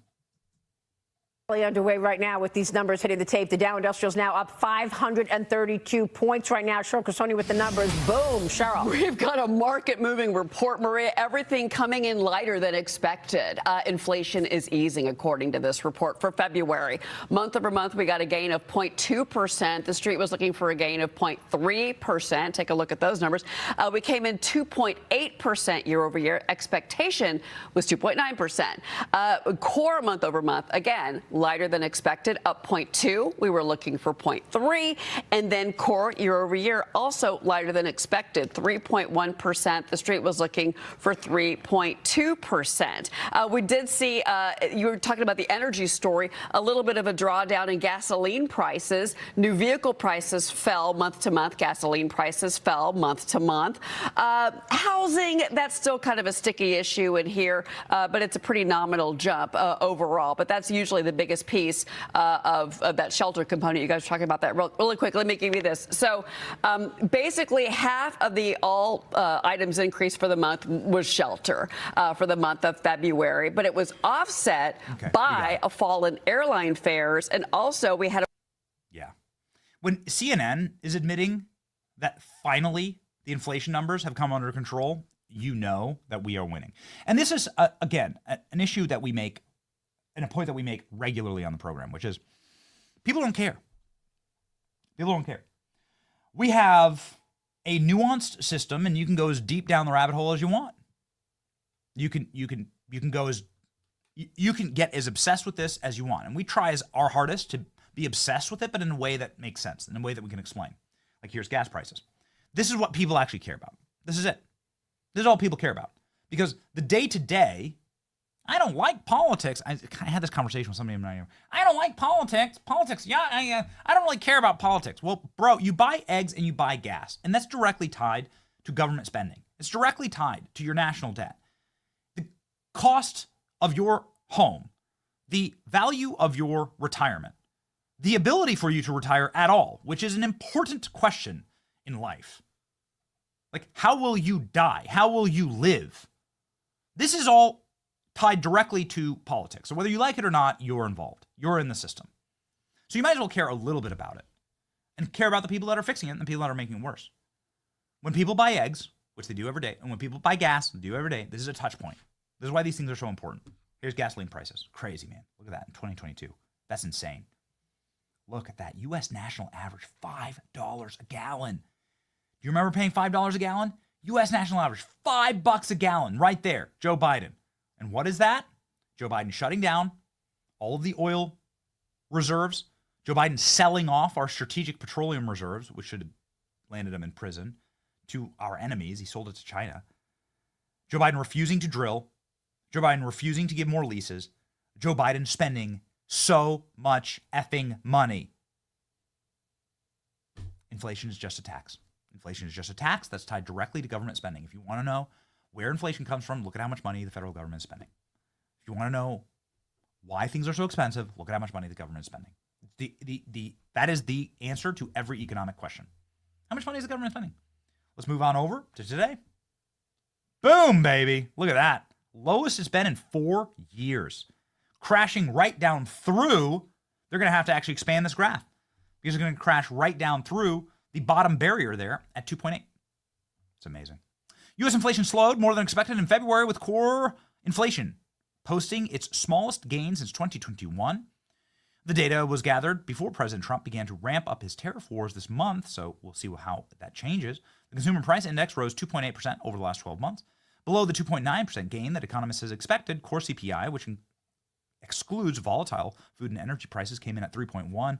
Underway right now with these numbers hitting the tape. The Dow Industrials now up 532 points right now. Cheryl Cassoni with the numbers. Boom, Cheryl. We've got a market-moving report, Maria. Everything coming in lighter than expected. Inflation is easing, according to this report for February. Month over month, we got a gain of 0.2%. The street was looking for a gain of 0.3%. Take a look at those numbers. We came in 2.8% year over year. Expectation was 2.9%. Core month over month, again, lighter than expected, up 0.2. We were looking for 0.3. And then core year over year, also lighter than expected, 3.1%. The street was looking for 3.2%. We did see, you were talking about the energy story, a little bit of a drawdown in gasoline prices. New vehicle prices fell month to month. Gasoline prices fell month to month. Housing, that's still kind of a sticky issue in here, but it's a pretty nominal jump overall. But that's usually the biggest piece of that shelter component. You guys were talking about that really quick. Let me give you this. So basically half of the all items increase for the month was shelter for the month of February, but it was offset by a fall in airline fares. And also we had when CNN is admitting that finally the inflation numbers have come under control, you know that we are winning. And this is, again, an issue that we make and a point that we make regularly on the program, which is people don't care. People don't care. We have a nuanced system, and you can go as deep down the rabbit hole as you want. You can get as obsessed with this as you want. And we try our hardest to be obsessed with it, but in a way that makes sense, in a way that we can explain. Like, here's gas prices. This is what people actually care about. This is it. This is all people care about. Because the day-to-day, I don't like politics. I had this conversation with somebody. I don't like politics. Politics, I don't really care about politics. Well, bro, you buy eggs and you buy gas. And that's directly tied to government spending. It's directly tied to your national debt. The cost of your home, the value of your retirement, the ability for you to retire at all, which is an important question in life. Like, how will you die? How will you live? This is all tied directly to politics. So whether you like it or not, you're involved. You're in the system. So you might as well care a little bit about it and care about the people that are fixing it and the people that are making it worse. When people buy eggs, which they do every day, and when people buy gas, they do every day, this is a touch point. This is why these things are so important. Here's gasoline prices. Crazy, man. Look at that in 2022. That's insane. Look at that. U.S. national average, $5 a gallon. Do you remember paying $5 a gallon? U.S. national average, $5 a gallon, right there. Joe Biden. And what is that? Joe Biden shutting down all of the oil reserves. Joe Biden selling off our strategic petroleum reserves, which should have landed him in prison, to our enemies. He sold it to China. Joe Biden refusing to drill. Joe Biden refusing to give more leases. Joe Biden spending so much effing money. Inflation is just a tax. Inflation is just a tax that's tied directly to government spending. If you want to know where inflation comes from, look at how much money the federal government is spending. If you want to know why things are so expensive, look at how much money the government is spending. That is the answer to every economic question. How much money is the government spending? Let's move on over to today. Boom, baby. Look at that. Lowest it's been in 4 years. Crashing right down through. They're going to have to actually expand this graph because they're going to crash right down through the bottom barrier there at 2.8. It's amazing. U.S. inflation slowed more than expected in February, with core inflation posting its smallest gain since 2021. The data was gathered before President Trump began to ramp up his tariff wars this month, so we'll see how that changes. The consumer price index rose 2.8% over the last 12 months, below the 2.9% gain that economists had expected. Core CPI, which excludes volatile food and energy prices, came in at 3.1,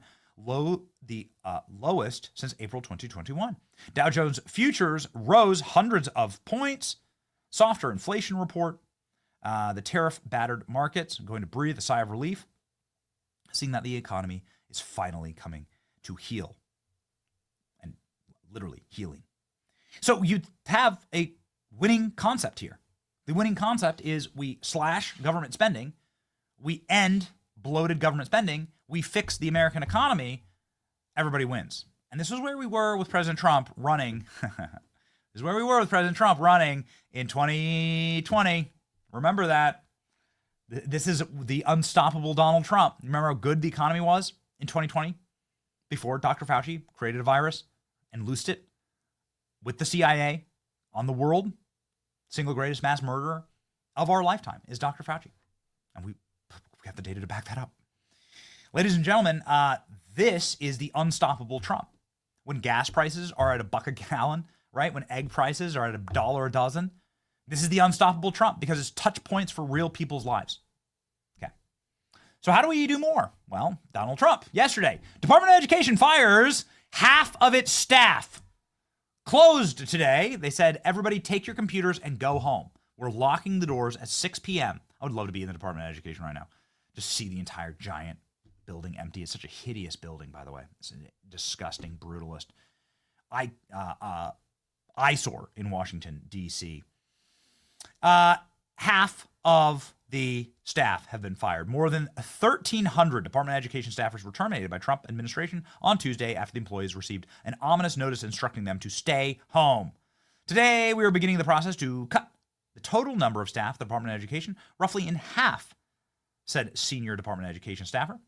the lowest since April 2021. Dow Jones futures rose hundreds of points. Softer inflation report. The tariff-battered markets going to breathe a sigh of relief, seeing that the economy is finally coming to heal, and literally healing. So you have a winning concept here. The winning concept is we slash government spending, we end bloated government spending, we fix the American economy, everybody wins. And this is where we were with President Trump running. This is where we were with President Trump running in 2020. Remember that. This is the unstoppable Donald Trump. Remember how good the economy was in 2020 before Dr. Fauci created a virus and loosed it with the CIA on the world? Single greatest mass murderer of our lifetime is Dr. Fauci. And we have the data to back that up. Ladies and gentlemen, this is the unstoppable Trump. When gas prices are at $1 a gallon, right? When egg prices are at $1 a dozen, this is the unstoppable Trump because it's touch points for real people's lives. Okay. So how do we do more? Well, Donald Trump, yesterday, Department of Education fires half of its staff. Closed today. They said, everybody take your computers and go home. We're locking the doors at 6 p.m. I would love to be in the Department of Education right now. Just see the entire giant building empty. It's such a hideous building, by the way. It's a disgusting, brutalist eyesore in Washington, D.C. Half of the staff have been fired. More than 1,300 Department of Education staffers were terminated by Trump administration on Tuesday after the employees received an ominous notice instructing them to stay home. Today, we are beginning the process to cut the total number of staff at the Department of Education roughly in half, said senior Department of Education staffer.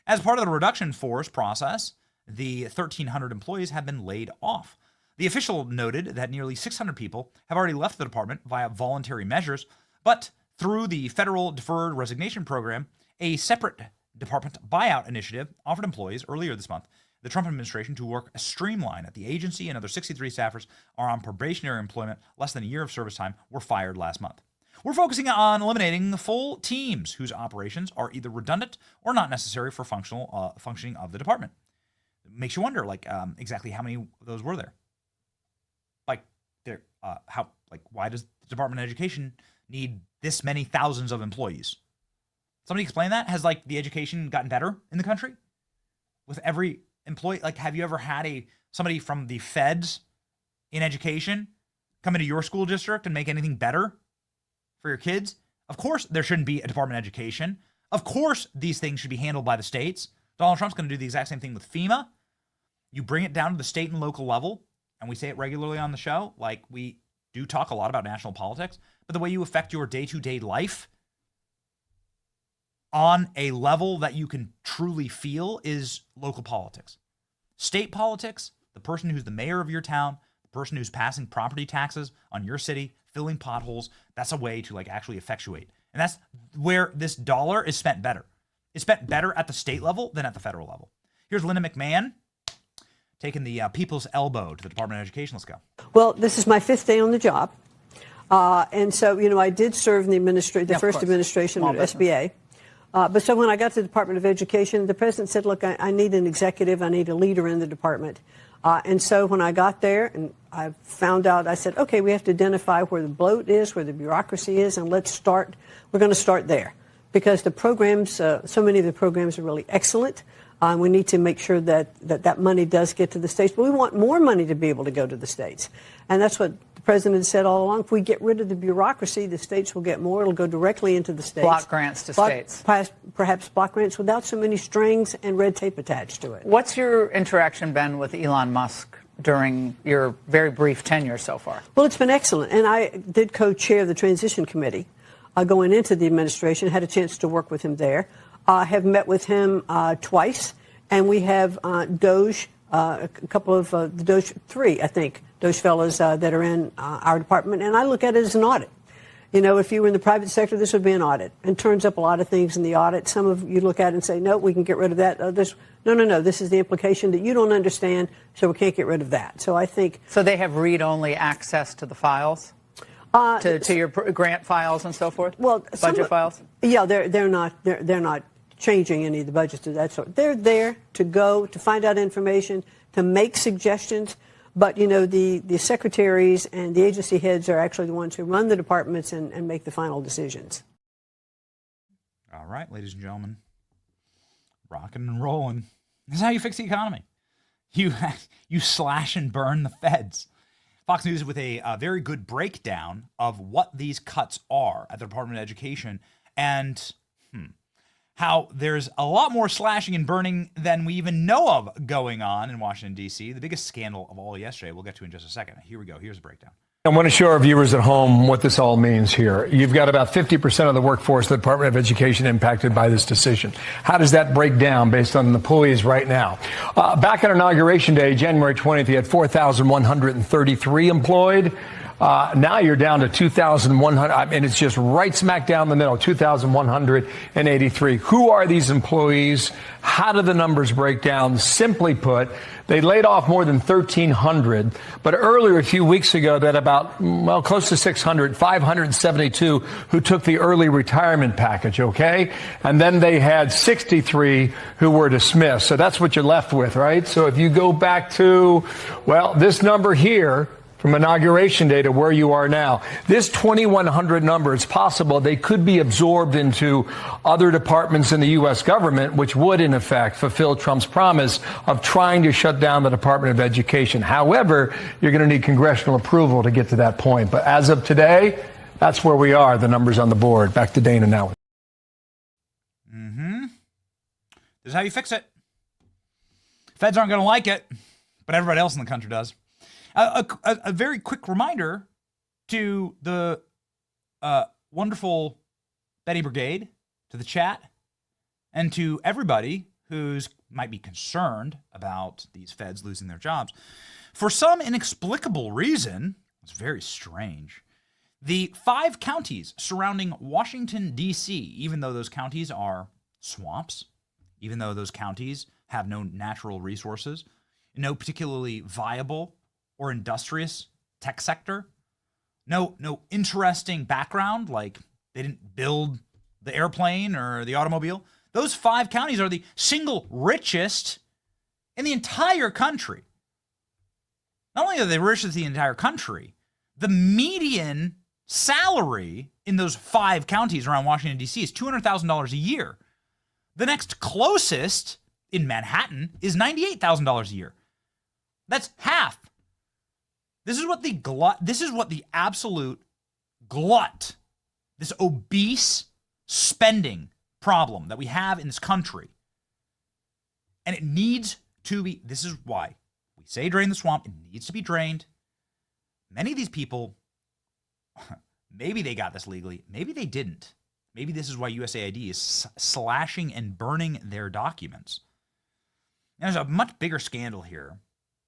As part of the reduction force process, the 1,300 employees have been laid off. The official noted that nearly 600 people have already left the department via voluntary measures, but through the federal deferred resignation program, a separate department buyout initiative offered employees earlier this month the Trump administration to work a streamline at the agency. Another 63 staffers are on probationary employment, less than a year of service time, were fired last month. We're focusing on eliminating the full teams whose operations are either redundant or not necessary for functioning of the department. It makes you wonder, exactly how many of those were there? Why does the Department of Education need this many thousands of employees? Somebody explain that? Has the education gotten better in the country with every employee? Have you ever had somebody from the feds in education come into your school district and make anything better for your kids? Of course, there shouldn't be a Department of Education. Of course, these things should be handled by the states. Donald Trump's going to do the exact same thing with FEMA. You bring it down to the state and local level, and we say it regularly on the show, we do talk a lot about national politics, but the way you affect your day-to-day life on a level that you can truly feel is local politics. State politics, the person who's the mayor of your town, the person who's passing property taxes on your city, filling potholes, that's a way to actually effectuate. And that's where this dollar is spent better. It's spent better at the state level than at the federal level. Here's Linda McMahon taking the people's elbow to the Department of Education. Let's go. Well, this is my 5th day on the job. And so, I did serve in the first administration of SBA. But so when I got to the Department of Education, the president said, look, I need an executive. I need a leader in the department. And so when I got there and I found out, I said, okay, we have to identify where the bloat is, where the bureaucracy is, and let's start. We're going to start there because the programs, so many of the programs are really excellent. We need to make sure that money does get to the states, but we want more money to be able to go to the states. And that's what the president said all along. If we get rid of the bureaucracy, the states will get more. It'll go directly into the states. Block grants to states. Perhaps block grants without so many strings and red tape attached to it. What's your interaction been with Elon Musk during your very brief tenure so far? Well, it's been excellent. And I did co-chair the transition committee going into the administration, had a chance to work with him there. Have met with him twice, and we have Doge, a couple of the Doge, 3, I think, Doge fellows that are in our department, and I look at it as an audit. If you were in the private sector, this would be an audit, and turns up a lot of things in the audit. Some of you look at it and say, no, we can get rid of that. No, this is the implication that you don't understand, so we can't get rid of that. So I think... So they have read-only access to the files? To your grant files and so forth? Well, budget files? Yeah, they're not changing any of the budgets of that sort. They're there to find out information, to make suggestions. But, the secretaries and the agency heads are actually the ones who run the departments and make the final decisions. All right, ladies and gentlemen, rocking and rolling. This is how you fix the economy. You slash and burn the feds. Fox News with a very good breakdown of what these cuts are at the Department of Education and how there's a lot more slashing and burning than we even know of going on in Washington, D.C. The biggest scandal of all yesterday, we'll get to in just a second. Here we go. Here's a breakdown. I want to show our viewers at home what this all means here. You've got about 50% of the workforce of the Department of Education impacted by this decision. How does that break down based on the employees right now? Back on Inauguration Day, January 20th, you had 4,133 employed. Now you're down to 2,100. I mean, it's just right smack down the middle, 2,183. Who are these employees? How do the numbers break down? Simply put, they laid off more than 1,300. But earlier, a few weeks ago, that about, well, close to 600, 572 who took the early retirement package, okay? And then they had 63 who were dismissed. So that's what you're left with, right? So if you go back to, well, this number here, from inauguration day to where you are now, this 2,100 number, it's possible they could be absorbed into other departments in the U.S. government, which would, in effect, fulfill Trump's promise of trying to shut down the Department of Education. However, you're going to need congressional approval to get to that point. But as of today, that's where we are, the numbers on the board. Back to Dana now. This is how you fix it. Feds aren't going to like it, but everybody else in the country does. A very quick reminder to the wonderful Betty Brigade, to the chat, and to everybody who's might be concerned about these feds losing their jobs. For some inexplicable reason, it's very strange, the 5 counties surrounding Washington, D.C., even though those counties are swamps, even though those counties have no natural resources, no particularly viable or industrious tech sector, no interesting background, like they didn't build the airplane or the automobile. Those 5 counties are the single richest in the entire country. Not only are they richest in the entire country, the median salary in those 5 counties around Washington, D.C. is $200,000 a year. The next closest in Manhattan is $98,000 a year. That's half. This is what the absolute glut, this obese spending problem that we have in this country. And it needs to be, this is why we say drain the swamp. It needs to be drained. Many of these people, maybe they got this legally, maybe they didn't. Maybe this is why USAID is slashing and burning their documents. And there's a much bigger scandal here.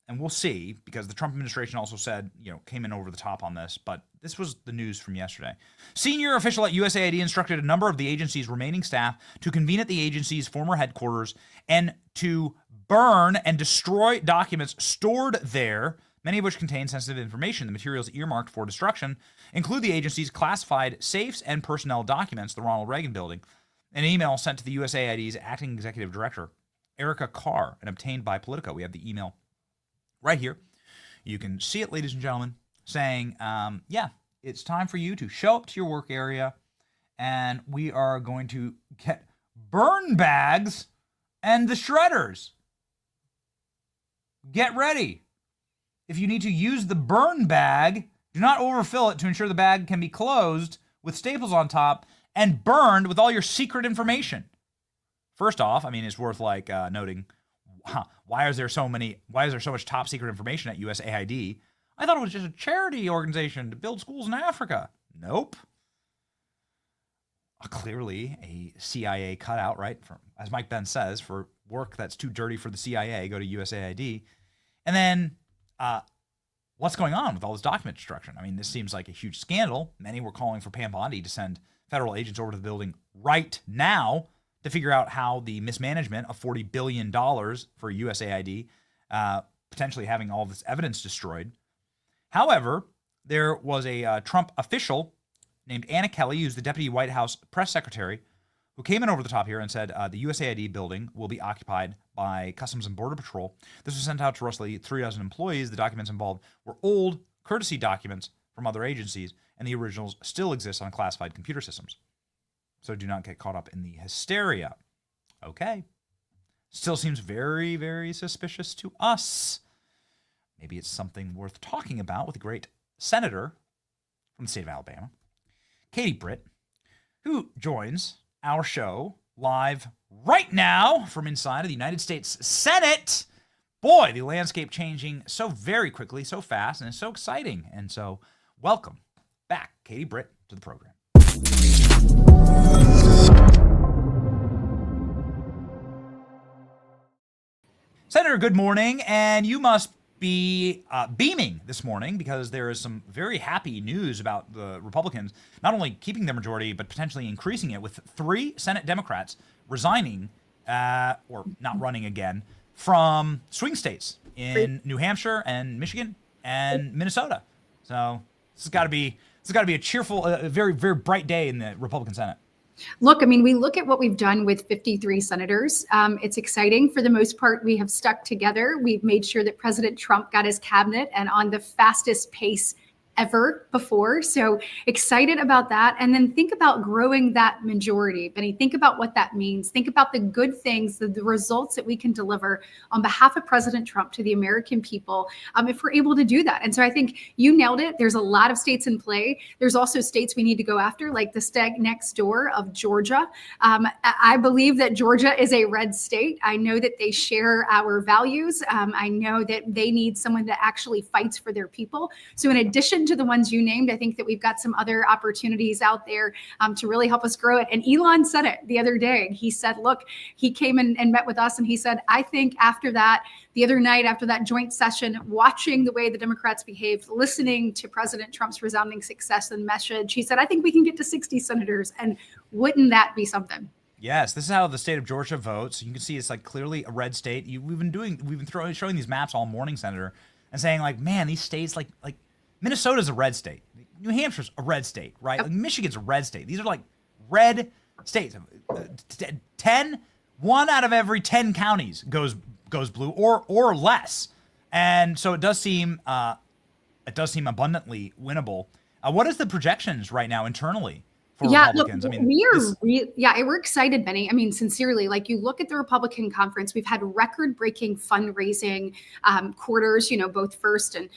And we'll see, because the Trump administration also said, came in over the top on this, but this was the news from yesterday. Senior official at USAID instructed a number of the agency's remaining staff to convene at the agency's former headquarters and to burn and destroy documents stored there, many of which contain sensitive information. The materials earmarked for destruction include the agency's classified safes and personnel documents, the Ronald Reagan building. An email sent to the USAID's acting executive director, Erica Carr, and obtained by Politico. We have the email right here. You can see it, ladies and gentlemen, saying, it's time for you to show up to your work area, and we are going to get burn bags and the shredders. Get ready. If you need to use the burn bag, do not overfill it to ensure the bag can be closed with staples on top and burned with all your secret information. First off, it's worth noting, why is there so much top secret information at USAID? I thought it was just a charity organization to build schools in Africa. Nope. Clearly a CIA cutout, right? As Mike Benz says, for work that's too dirty for the CIA, go to USAID. And then what's going on with all this document destruction? This seems like a huge scandal. Many were calling for Pam Bondi to send federal agents over to the building right now to figure out how the mismanagement of $40 billion for USAID, potentially having all this evidence destroyed. However, there was a Trump official named Anna Kelly, who's the deputy White House press secretary, who came in over the top here and said the USAID building will be occupied by Customs and Border Patrol. This was sent out to roughly 36 employees. The documents involved were old courtesy documents from other agencies, and the originals still exist on classified computer systems. So do not get caught up in the hysteria. Okay. Still seems very, very suspicious to us. Maybe it's something worth talking about with a great senator from the state of Alabama, Katie Britt, who joins our show live right now from inside of the United States Senate. Boy, the landscape changing so very quickly, so fast, and it's so exciting. And so welcome back, Katie Britt, to the program. Senator, good morning, and you must be beaming this morning because there is some very happy news about the Republicans not only keeping their majority but potentially increasing it, with 3 Senate Democrats resigning or not running again from swing states in New Hampshire and Michigan and Minnesota. So this has got to be a cheerful, very, very bright day in the Republican Senate. Look, I mean, we look at what we've done with 53 senators. It's exciting. For the most part, we have stuck together. We've made sure that President Trump got his cabinet and on the fastest pace ever before. So excited about that. And then think about growing that majority. Benny, think about what that means. Think about the good things, the results that we can deliver on behalf of President Trump to the American people if we're able to do that. And so I think you nailed it. There's a lot of states in play. There's also states we need to go after, like the state next door of Georgia. I believe that Georgia is a red state. I know that they share our values. I know that they need someone that actually fights for their people. So in addition to the ones you named, I think that we've got some other opportunities out there to really help us grow it. And Elon said it the other day. He said, look, he came and met with us and he said, I think after that, the other night after that joint session, watching the way the Democrats behaved, listening to President Trump's resounding success and message, he said, I think we can get to 60 senators. And wouldn't that be something? Yes, this is how the state of Georgia votes. You can see it's like clearly a red state. We've been showing these maps all morning, Senator, and saying like, man, these states like Minnesota's a red state. New Hampshire's a red state, right? Like Michigan's a red state. These are like red states. 1 out of every 10 counties goes blue or less. And so it does seem abundantly winnable. What is the projections right now internally for Republicans? Look, we're excited, Benny. I mean, sincerely, like you look at the Republican conference, we've had record-breaking fundraising quarters, both first and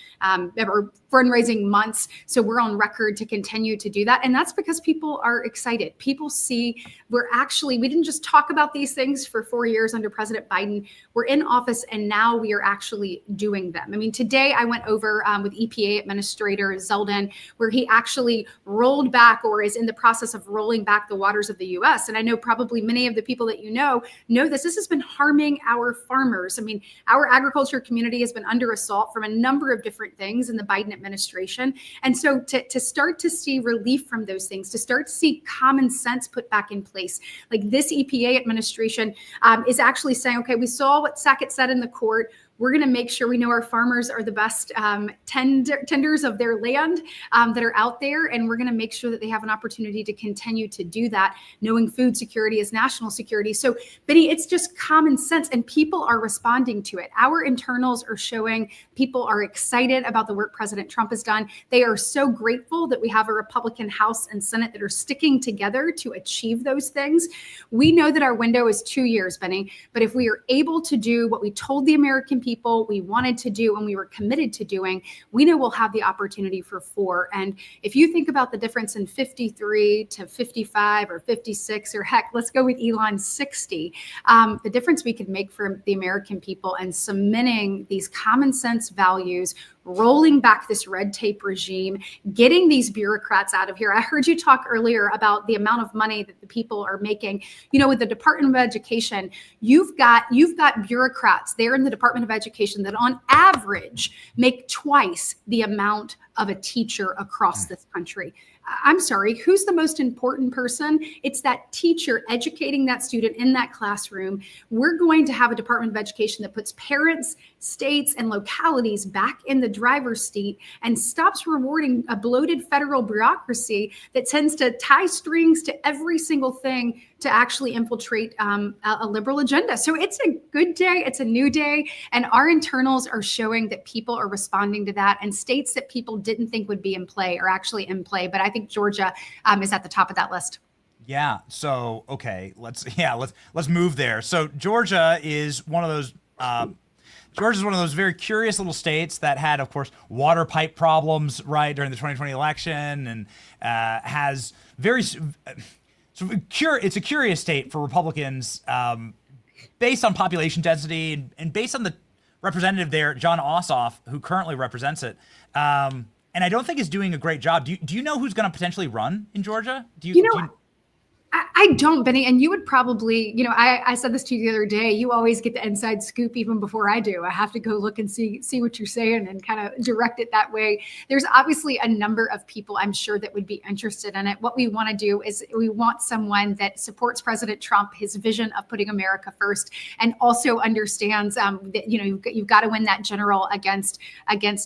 or fundraising months. So we're on record to continue to do that. And that's because people are excited. People see we didn't just talk about these things for 4 years under President Biden. We're in office and now we are actually doing them. I mean, today I went over with EPA Administrator Zeldin, where he actually rolled back or is in the process of rolling back the waters of the U.S. And I know probably many of the people that know this. This has been harming our farmers. I mean, our agriculture community has been under assault from a number of different things in the Biden administration. And so to start to see relief from those things, to start to see common sense put back in place, like this EPA administration is actually saying, okay, we saw what Sackett said in the court. We're going to make sure we know our farmers are the best tenders of their land that are out there. And we're going to make sure that they have an opportunity to continue to do that, knowing food security is national security. So, Benny, it's just common sense and people are responding to it. Our internals are showing people are excited about the work President Trump has done. They are so grateful that we have a Republican House and Senate that are sticking together to achieve those things. We know that our window is 2 years, Benny, but if we are able to do what we told the American people we wanted to do and we were committed to doing, we know we'll have the opportunity for 4. And if you think about the difference in 53 to 55 or 56, or heck, let's go with Elon's 60, the difference we could make for the American people and cementing these common sense values, rolling back this red tape regime, getting these bureaucrats out of here. I heard you talk earlier about the amount of money that the people are making. With the Department of Education, you've got bureaucrats there in the Department of Education that on average make twice the amount of a teacher across this country. I'm sorry, who's the most important person? It's that teacher educating that student in that classroom. We're going to have a Department of Education that puts parents, states, and localities back in the driver's seat and stops rewarding a bloated federal bureaucracy that tends to tie strings to every single thing to actually infiltrate a liberal agenda. So it's a good day. It's a new day. And our internals are showing that people are responding to that. And states that people didn't think would be in play are actually in play. But I think Georgia is at the top of that list. Yeah. So, okay, let's move there. So Georgia is one of those Georgia's one of those very curious little states that had, of course, water pipe problems, right, during the 2020 election, and has very it's a curious state for Republicans based on population density and based on the representative there, John Ossoff, who currently represents it. And I don't think is doing a great job. Do you know who's going to potentially run in Georgia? I don't, Benny, and you would probably, I said this to you the other day, you always get the inside scoop even before I do. I have to go look and see what you're saying and kind of direct it that way. There's obviously a number of people I'm sure that would be interested in it. What we want to do is we want someone that supports President Trump, his vision of putting America first, and also understands that, you've got to win that general against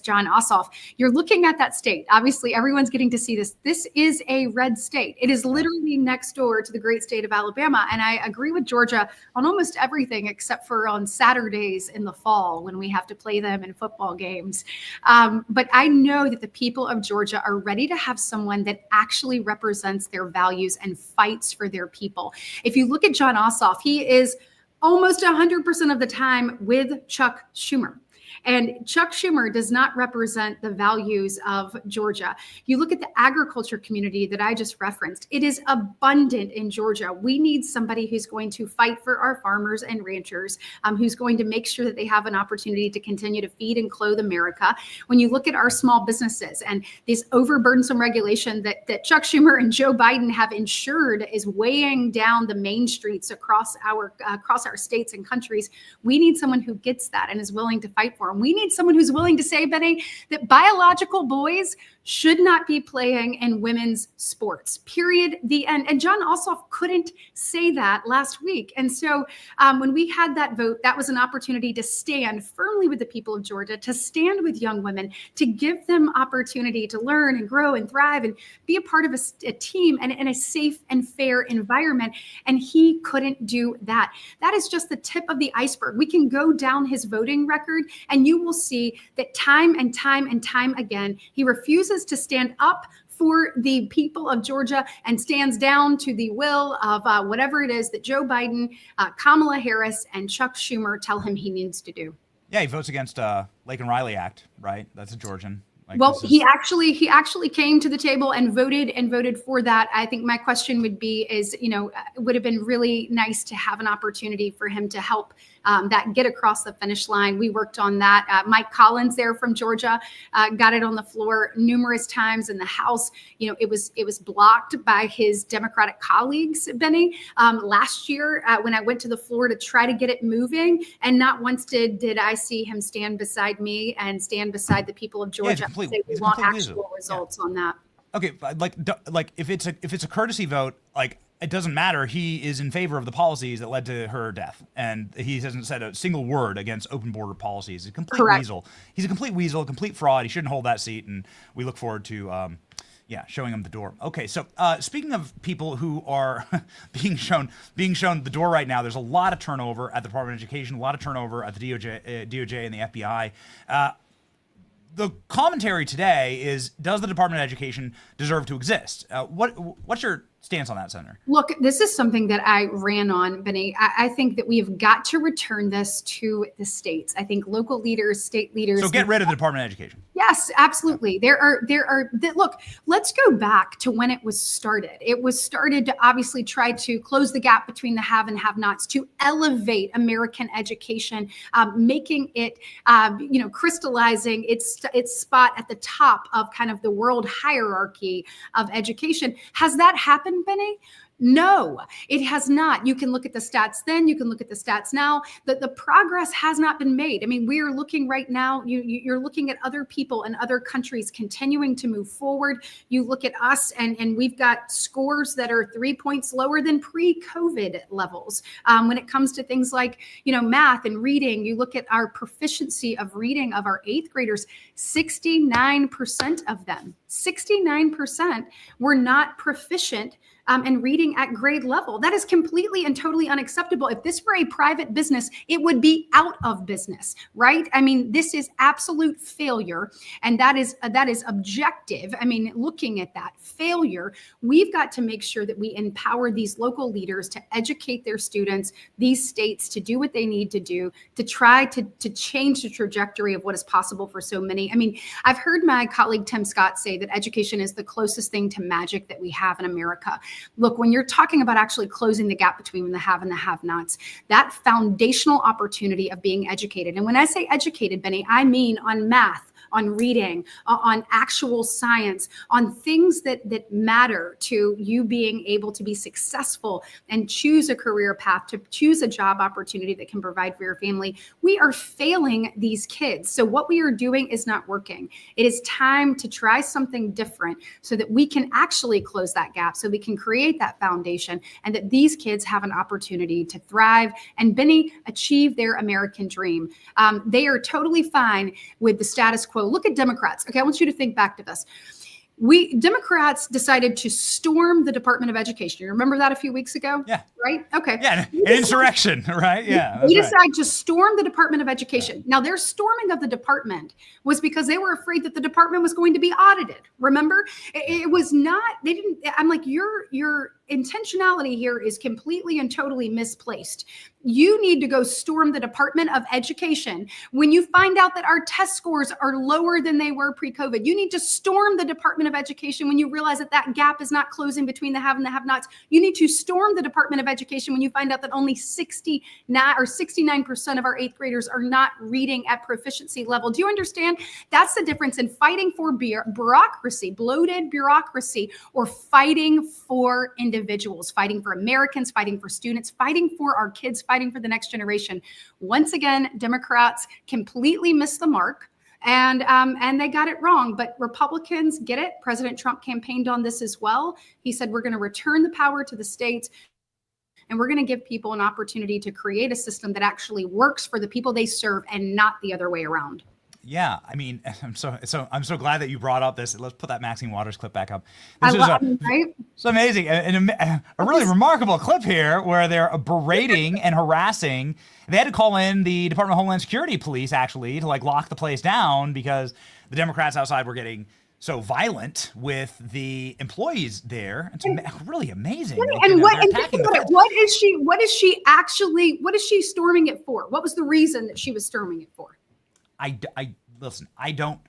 Jon Ossoff. You're looking at that state. Obviously, everyone's getting to see this. This is a red state. It is literally next door to the great state of Alabama. And I agree with Georgia on almost everything except for on Saturdays in the fall when we have to play them in football games. But I know that the people of Georgia are ready to have someone that actually represents their values and fights for their people. If you look at Jon Ossoff, he is almost 100% of the time with Chuck Schumer. And Chuck Schumer does not represent the values of Georgia. You look at the agriculture community that I just referenced. It is abundant in Georgia. We need somebody who's going to fight for our farmers and ranchers, who's going to make sure that they have an opportunity to continue to feed and clothe America. When you look at our small businesses and this overburdensome regulation that Chuck Schumer and Joe Biden have ensured is weighing down the main streets across our states and countries, we need someone who gets that and is willing to fight for them. We need someone who's willing to say, Benny, that biological boys should not be playing in women's sports, period, the end. And Jon Ossoff couldn't say that last week. And so when we had that vote, that was an opportunity to stand firmly with the people of Georgia, to stand with young women, to give them opportunity to learn and grow and thrive and be a part of a team and in a safe and fair environment. And he couldn't do that. That is just the tip of the iceberg. We can go down his voting record and you will see that time and time and time again, he refuses to stand up for the people of Georgia and stands down to the will of whatever it is that Joe Biden, Kamala Harris, and Chuck Schumer tell him he needs to do. Yeah, he votes against Lake and Riley Act, right? That's a Georgian. Well, he actually came to the table and voted for that. I think my question would be is, it would have been really nice to have an opportunity for him to help that get across the finish line. We worked on that. Mike Collins there from Georgia got it on the floor numerous times in the House. It was blocked by his Democratic colleagues, Benny, last year when I went to the floor to try to get it moving. And not once did I see him stand beside me and stand beside the people of Georgia. We want actual results on that. Okay, like if it's a courtesy vote, like it doesn't matter. He is in favor of the policies that led to her death, and he hasn't said a single word against open border policies. He's a complete weasel. He's a complete weasel, a complete fraud. He shouldn't hold that seat, and we look forward to showing him the door. Okay, so speaking of people who are being shown the door right now, there's a lot of turnover at the Department of Education, a lot of turnover at the DOJ and the FBI. The commentary today is, does the Department of Education deserve to exist? What's your stance on that, Senator? Look, this is something that I ran on, Benny. I think that we have got to return this to the states. I think local leaders, state leaders. So get rid of the Department of Education. Yes, absolutely. Look, let's go back to when it was started. It was started to obviously try to close the gap between the have and have nots, to elevate American education, making it, crystallizing its spot at the top of kind of the world hierarchy of education. Has that happened, Benny? No, it has not. You can look at the stats then, you can look at the stats now, that the progress has not been made. I mean, we are looking right now, you're looking at other people and other countries continuing to move forward. You look at us and we've got scores that are 3 points lower than pre-COVID levels. When it comes to things like, math and reading, you look at our proficiency of reading of our 8th graders, 69% of them, 69% were not proficient and reading at grade level. That is completely and totally unacceptable. If this were a private business, it would be out of business, right? I mean, this is absolute failure, and that is objective. I mean, looking at that failure, we've got to make sure that we empower these local leaders to educate their students, these states to do what they need to do, to try to change the trajectory of what is possible for so many. I mean, I've heard my colleague Tim Scott say that education is the closest thing to magic that we have in America. Look, when you're talking about actually closing the gap between the have and the have-nots, that foundational opportunity of being educated. And when I say educated, Benny, I mean on math, on reading, on actual science, on things that matter to you being able to be successful and choose a career path, to choose a job opportunity that can provide for your family. We are failing these kids. So what we are doing is not working. It is time to try something different so that we can actually close that gap, so we can create that foundation, and that these kids have an opportunity to thrive and, Benny, achieve their American dream. They are totally fine with the status quo. Look at Democrats. Okay, I want you to think back to this. Democrats decided to storm the Department of Education. You remember that a few weeks ago? Yeah. Right? Okay. Yeah, an insurrection, right? Yeah. They decided to storm the Department of Education. Now, their storming of the department was because they were afraid that the department was going to be audited. Remember? It was not, they didn't, I'm like, your intentionality here is completely and totally misplaced. You need to go storm the Department of Education when you find out that our test scores are lower than they were pre-COVID. You need to storm the Department of Education when you realize that that gap is not closing between the have and the have-nots. You need to storm the Department of Education when you find out that only 69% of our eighth graders are not reading at proficiency level. Do you understand? That's the difference in fighting for bureaucracy, bloated bureaucracy, or fighting for individuals, fighting for Americans, fighting for students, fighting for our kids, fighting for the next generation. Once again, Democrats completely missed the mark, and they got it wrong. But Republicans get it. President Trump campaigned on this as well. He said, we're going to return the power to the states, and we're going to give people an opportunity to create a system that actually works for the people they serve and not the other way around. Yeah, I mean, I'm so glad that you brought up this. Let's put that Maxine Waters clip back up. Right? It's amazing, and a really remarkable clip here where they're berating and harassing. They had to call in the Department of Homeland Security police actually to lock the place down because the Democrats outside were getting so violent with the employees there. It's really amazing. And what is she storming it for? What was the reason that she was storming it for? Listen, I don't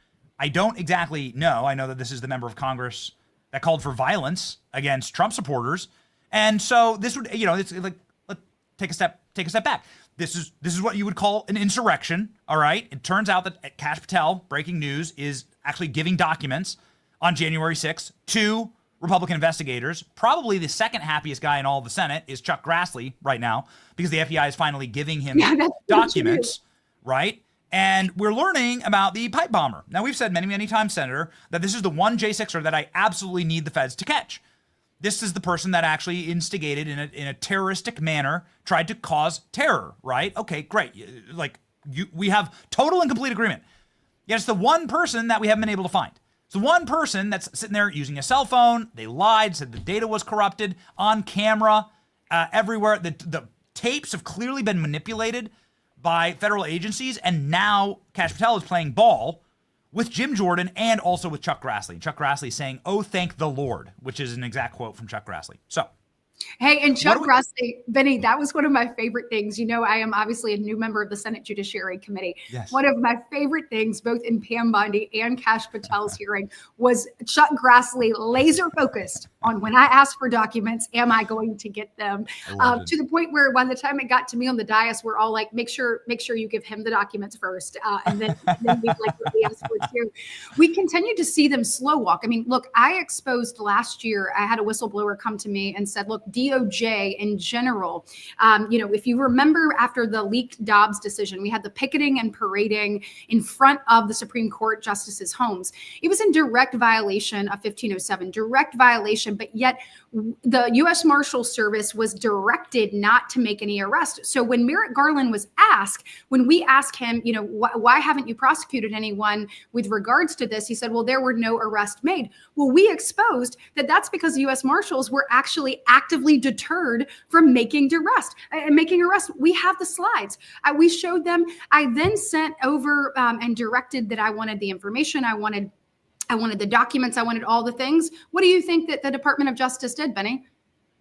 exactly know. I know that this is the member of Congress that called for violence against Trump supporters. And so this would, it's like, let's take a step back. This is what you would call an insurrection. All right. It turns out that Kash Patel, breaking news, is actually giving documents on January 6th to Republican investigators. Probably the second happiest guy in all of the Senate is Chuck Grassley right now, because the FBI is finally giving him documents, right? And we're learning about the pipe bomber. Now, we've said many, many times, Senator, that this is the one J6er that I absolutely need the feds to catch. This is the person that actually instigated in a terroristic manner, tried to cause terror, right? Okay, great. We have total and complete agreement. Yet it's the one person that we haven't been able to find. It's the one person that's sitting there using a cell phone. They lied, said the data was corrupted on camera everywhere. The tapes have clearly been manipulated by federal agencies, and now Kash Patel is playing ball with Jim Jordan and also with Chuck Grassley. Chuck Grassley saying, "Oh, thank the Lord," which is an exact quote from Chuck Grassley. So, hey, and Chuck Grassley, Benny, that was one of my favorite things. I am obviously a new member of the Senate Judiciary Committee. Yes. One of my favorite things, both in Pam Bondi and Kash Patel's hearing, was Chuck Grassley laser focused on, when I ask for documents, am I going to get them? To the point where by the time it got to me on the dais, we're all like, make sure you give him the documents first. And then we what we asked for too. We continue to see them slow walk. I mean, look, I exposed last year, I had a whistleblower come to me and said, look, DOJ in general, if you remember after the leaked Dobbs decision, we had the picketing and parading in front of the Supreme Court justices' homes. It was in direct violation of 1507, direct violation, but yet the U.S. Marshal Service was directed not to make any arrests. So when Merrick Garland was asked, when we asked him, why haven't you prosecuted anyone with regards to this? He said, well, there were no arrests made. Well, we exposed that that's because the U.S. Marshals were actually actively deterred from making arrests. We have the slides. We showed them. I then sent over and directed that I wanted the information. I wanted the documents. I wanted all the things. What do you think that the Department of Justice did, Benny?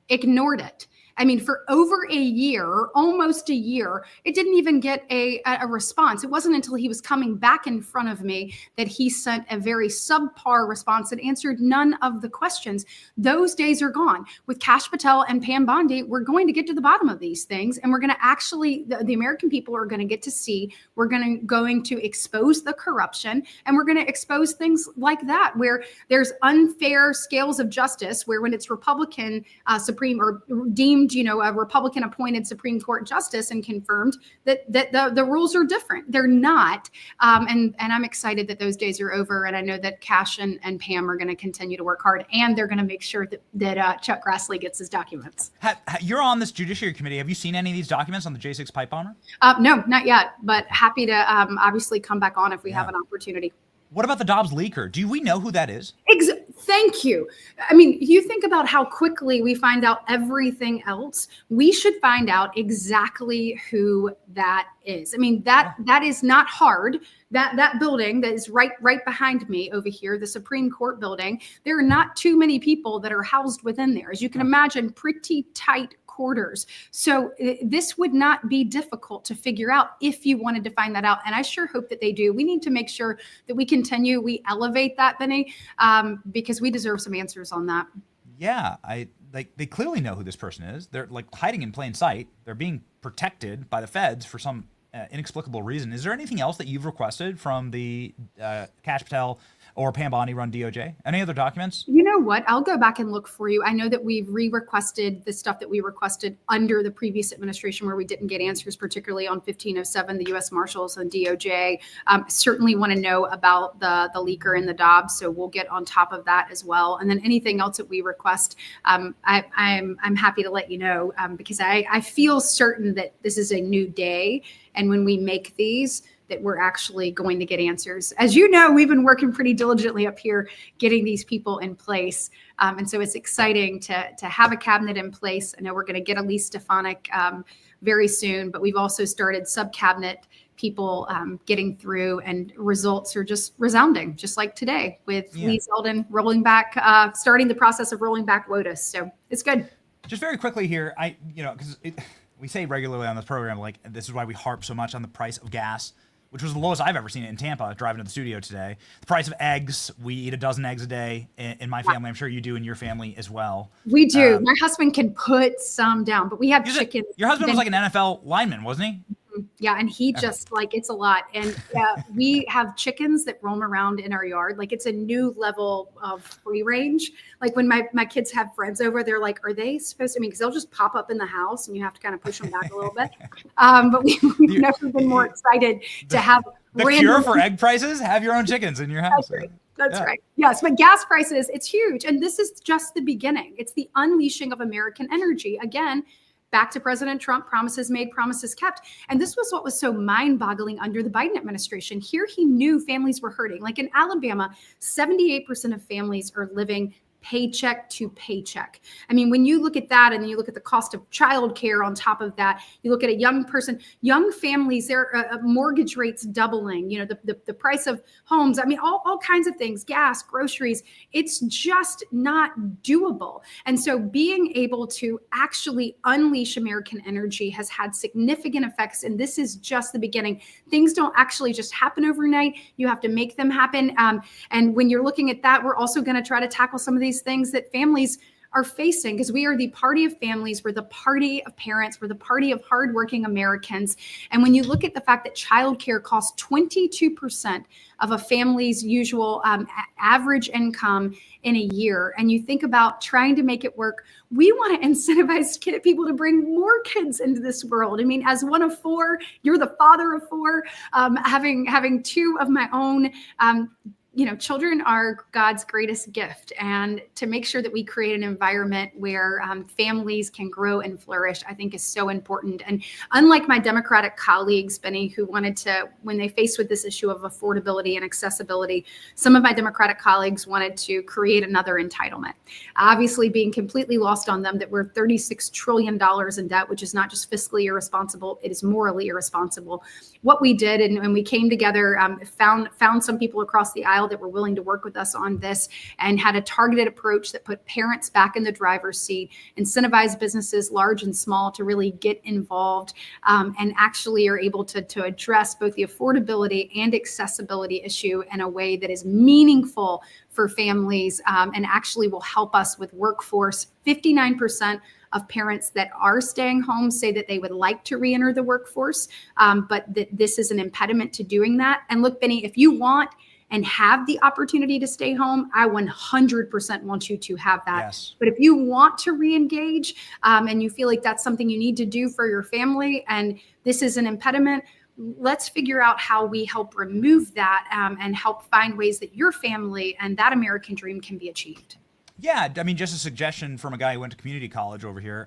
Ignored it. I mean, for over a year, almost a year, it didn't even get a response. It wasn't until he was coming back in front of me that he sent a very subpar response and answered none of the questions. Those days are gone. With Kash Patel and Pam Bondi, we're going to get to the bottom of these things, and we're going to actually, the American people are going to get to see, we're going to expose the corruption, and we're going to expose things like that, where there's unfair scales of justice, where when it's Republican Supreme or deemed, a Republican appointed Supreme Court justice and confirmed that the rules are different. They're not. And I'm excited that those days are over. And I know that Kash and Pam are going to continue to work hard, and they're going to make sure that Chuck Grassley gets his documents. You're on this Judiciary Committee. Have you seen any of these documents on the J6 pipe bomber? No, not yet, but happy to obviously come back on if we have an opportunity. What about the Dobbs leaker? Do we know who that is? Thank you. I mean, you think about how quickly we find out everything else. We should find out exactly who that is. I mean, that is not hard. That building that is right behind me over here, the Supreme Court building, there are not too many people that are housed within there. As you can imagine, pretty tight quarters. So this would not be difficult to figure out if you wanted to find that out. And I sure hope that they do. We need to make sure that we elevate that, Benny, because we deserve some answers on that. Yeah, they clearly know who this person is. They're like hiding in plain sight. They're being protected by the feds for some inexplicable reason. Is there anything else that you've requested from the Kash Patel or Pam Bondi run DOJ? Any other documents? You know what? I'll go back and look for you. I know that we've re-requested the stuff that we requested under the previous administration where we didn't get answers, particularly on 1507, the U.S. Marshals and DOJ. Certainly want to know about the leaker and the Dobbs, so we'll get on top of that as well. And then anything else that we request, I'm happy to let you know, because I feel certain that this is a new day. And when we make these, that we're actually going to get answers. As you know, we've been working pretty diligently up here getting these people in place. And so it's exciting to have a cabinet in place. I know we're going to get Elise Stefanik very soon, but we've also started sub-cabinet people getting through, and results are just resounding, just like today with Lee Zeldin rolling back, starting the process of rolling back WOTUS. So it's good. Just very quickly here, because we say regularly on this program, like, this is why we harp so much on the price of gas, which was the lowest I've ever seen it in Tampa, driving to the studio today. The price of eggs, we eat a dozen eggs a day in my family. I'm sure you do in your family as well. We do. My husband can put some down, but we have chicken. Your husband was like an NFL lineman, wasn't he? Yeah, and he just it's a lot. And we have chickens that roam around in our yard. Like, it's a new level of free range. Like, when my kids have friends over, they're like, are they supposed to? Because they'll just pop up in the house and you have to kind of push them back a little bit. But we've never been more excited to have the cure for egg prices. Have your own chickens in your house. That's right. Yes, but gas prices, it's huge. And this is just the beginning. It's the unleashing of American energy. Again, back to President Trump, promises made, promises kept. And this was what was so mind-boggling under the Biden administration. Here he knew families were hurting. Like in Alabama, 78% of families are living paycheck to paycheck. I mean, when you look at that and then you look at the cost of childcare on top of that, you look at a young person, young families, their mortgage rates doubling, the price of homes. I mean, all kinds of things, gas, groceries. It's just not doable. And so being able to actually unleash American energy has had significant effects. And this is just the beginning. Things don't actually just happen overnight. You have to make them happen. And when you're looking at that, we're also going to try to tackle some of these things that families are facing, because we are the party of families, we're the party of parents, we're the party of hardworking Americans. And when you look at the fact that childcare costs 22% of a family's usual average income in a year, and you think about trying to make it work, we want to incentivize people to bring more kids into this world. I mean, as one of four, you're the father of four, having two of my own. Children are God's greatest gift, and to make sure that we create an environment where families can grow and flourish, I think is so important. And unlike my Democratic colleagues, Benny, who wanted to, when they faced with this issue of affordability and accessibility, some of my Democratic colleagues wanted to create another entitlement, obviously being completely lost on them that we're $36 trillion in debt, which is not just fiscally irresponsible, it is morally irresponsible. What we did, and we came together, found some people across the aisle while that were willing to work with us on this and had a targeted approach that put parents back in the driver's seat, incentivized businesses large and small to really get involved, and actually are able to address both the affordability and accessibility issue in a way that is meaningful for families, and actually will help us with workforce. 59% of parents that are staying home say that they would like to re-enter the workforce, but that this is an impediment to doing that. And look, Benny, if you want and have the opportunity to stay home, I 100% want you to have that. Yes. But if you want to re-engage, and you feel like that's something you need to do for your family, and this is an impediment, let's figure out how we help remove that, and help find ways that your family and that American dream can be achieved. Yeah, I mean, just a suggestion from a guy who went to community college over here,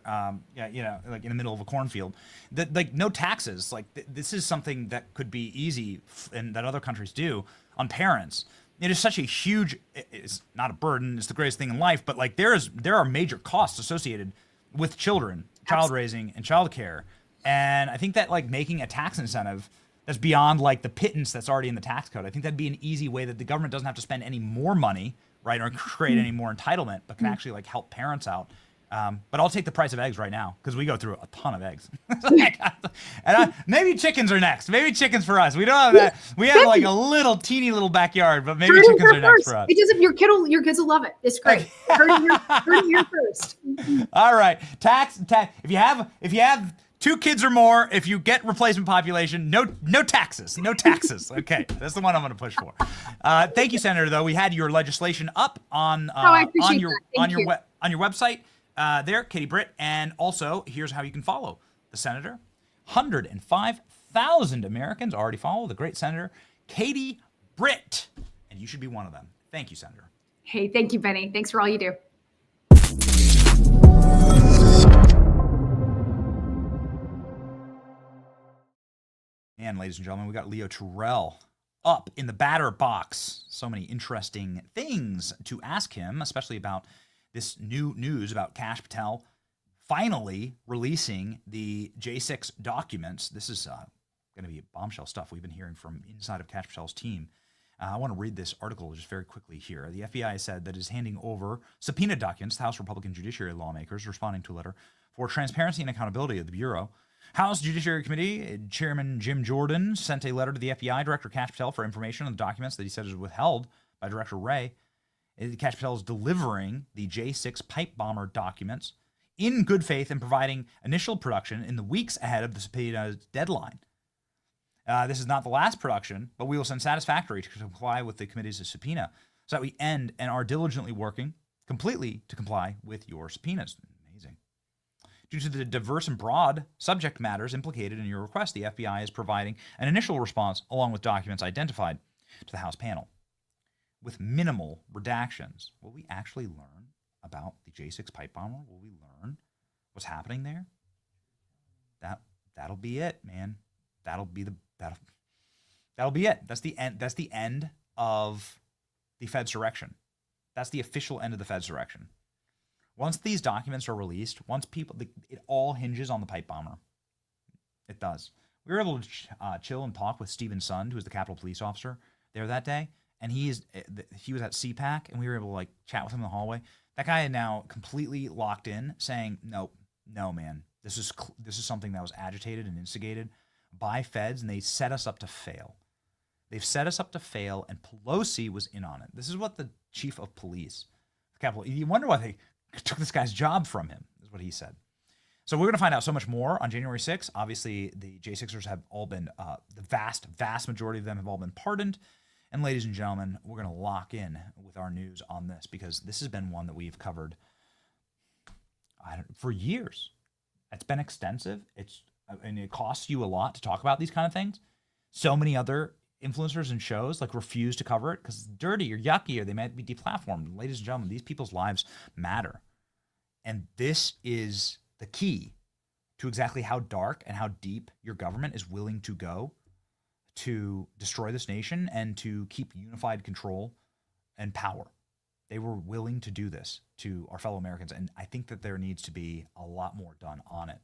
yeah, you know, like in the middle of a cornfield, that like no taxes. Like this is something that could be easy and that other countries do on parents. It is such a huge, it's not a burden, it's the greatest thing in life, but like there are major costs associated with children, child raising and child care. And I think that like making a tax incentive that's beyond like the pittance that's already in the tax code, I think that'd be an easy way that the government doesn't have to spend any more money, right, or create any more entitlement, but can actually like help parents out. But I'll take the price of eggs right now because we go through a ton of eggs. And maybe chickens are next. Maybe chickens for us. We don't have that. We have like a little teeny little backyard, but maybe chickens are next for us. Because if your kids will love it. It's great. Heard it here first. All right, tax. If you have 2 kids or more, if you get replacement population, no taxes. No taxes. Okay, that's the one I'm going to push for. Thank you, Senator. Though we had your legislation up on your website there, Katie Britt, and also here's how you can follow the senator. 105,000 Americans already follow the great Senator Katie Britt, and you should be one of them. Thank you, Senator. Hey, thank you, Benny. Thanks for all you do. And ladies and gentlemen, we got Leo Terrell up in the batter box. So many interesting things to ask him, especially about this new news about Kash Patel finally releasing the J6 documents. This is going to be bombshell stuff we've been hearing from inside of Kash Patel's team. I want to read this article just very quickly here. The FBI said that it is handing over subpoenaed documents to House Republican judiciary lawmakers responding to a letter for transparency and accountability of the Bureau. House Judiciary Committee Chairman Jim Jordan sent a letter to the FBI Director Kash Patel for information on the documents that he said is withheld by Director Wray. Kash Patel is delivering the J6 pipe bomber documents in good faith and providing initial production in the weeks ahead of the subpoena deadline. This is not the last production, but we will send satisfactory to comply with the committee's subpoena so that we end and are diligently working completely to comply with your subpoenas. Amazing. Due to the diverse and broad subject matters implicated in your request, the FBI is providing an initial response along with documents identified to the House panel with minimal redactions. Will we actually learn about the J6 pipe bomber? Will we learn what's happening there? That'll be it, man. That'll be it. That's the end. That's the end of the Fedsurrection. That's the official end of the Fedsurrection. Once these documents are released, it all hinges on the pipe bomber. It does. We were able to chill and talk with Stephen Sund, who was the Capitol Police officer there that day, and he was at CPAC, and we were able to like chat with him in the hallway. That guy is now completely locked in, saying, "No, man, this is something that was agitated and instigated by feds, and they set us up to fail. They've set us up to fail, and Pelosi was in on it." This is what the chief of police, the Capitol. You wonder why they took this guy's job from him, is what he said. So we're going to find out so much more on January 6th. Obviously, the J6ers have all been, the vast majority of them have all been pardoned. And ladies and gentlemen, we're going to lock in with our news on this because this has been one that we've covered for years. It's been extensive. And it costs you a lot to talk about these kind of things. So many other influencers and shows like refuse to cover it because it's dirty or yucky or they might be deplatformed. Ladies and gentlemen, these people's lives matter. And this is the key to exactly how dark and how deep your government is willing to go to destroy this nation and to keep unified control and power. They were willing to do this to our fellow Americans, and I think that there needs to be a lot more done on it.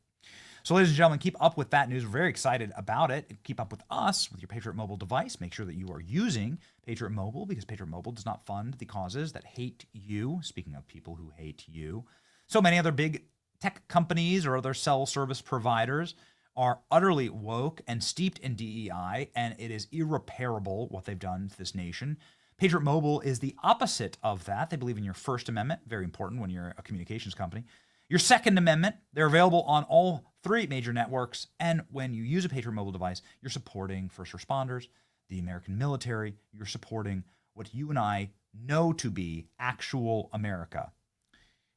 So, ladies and gentlemen, keep up with that news. We're very excited about it. Keep up with us with your Patriot Mobile device. Make sure that you are using Patriot Mobile, because Patriot Mobile does not fund the causes that hate you. Speaking of people who hate you, so many other big tech companies or other cell service providers are utterly woke and steeped in DEI, and it is irreparable what they've done to this nation. Patriot Mobile is the opposite of that. They believe in your First Amendment, very important when you're a communications company. Your Second Amendment, they're available on all 3 major networks. And when you use a Patriot Mobile device, you're supporting first responders, the American military. You're supporting what you and I know to be actual America.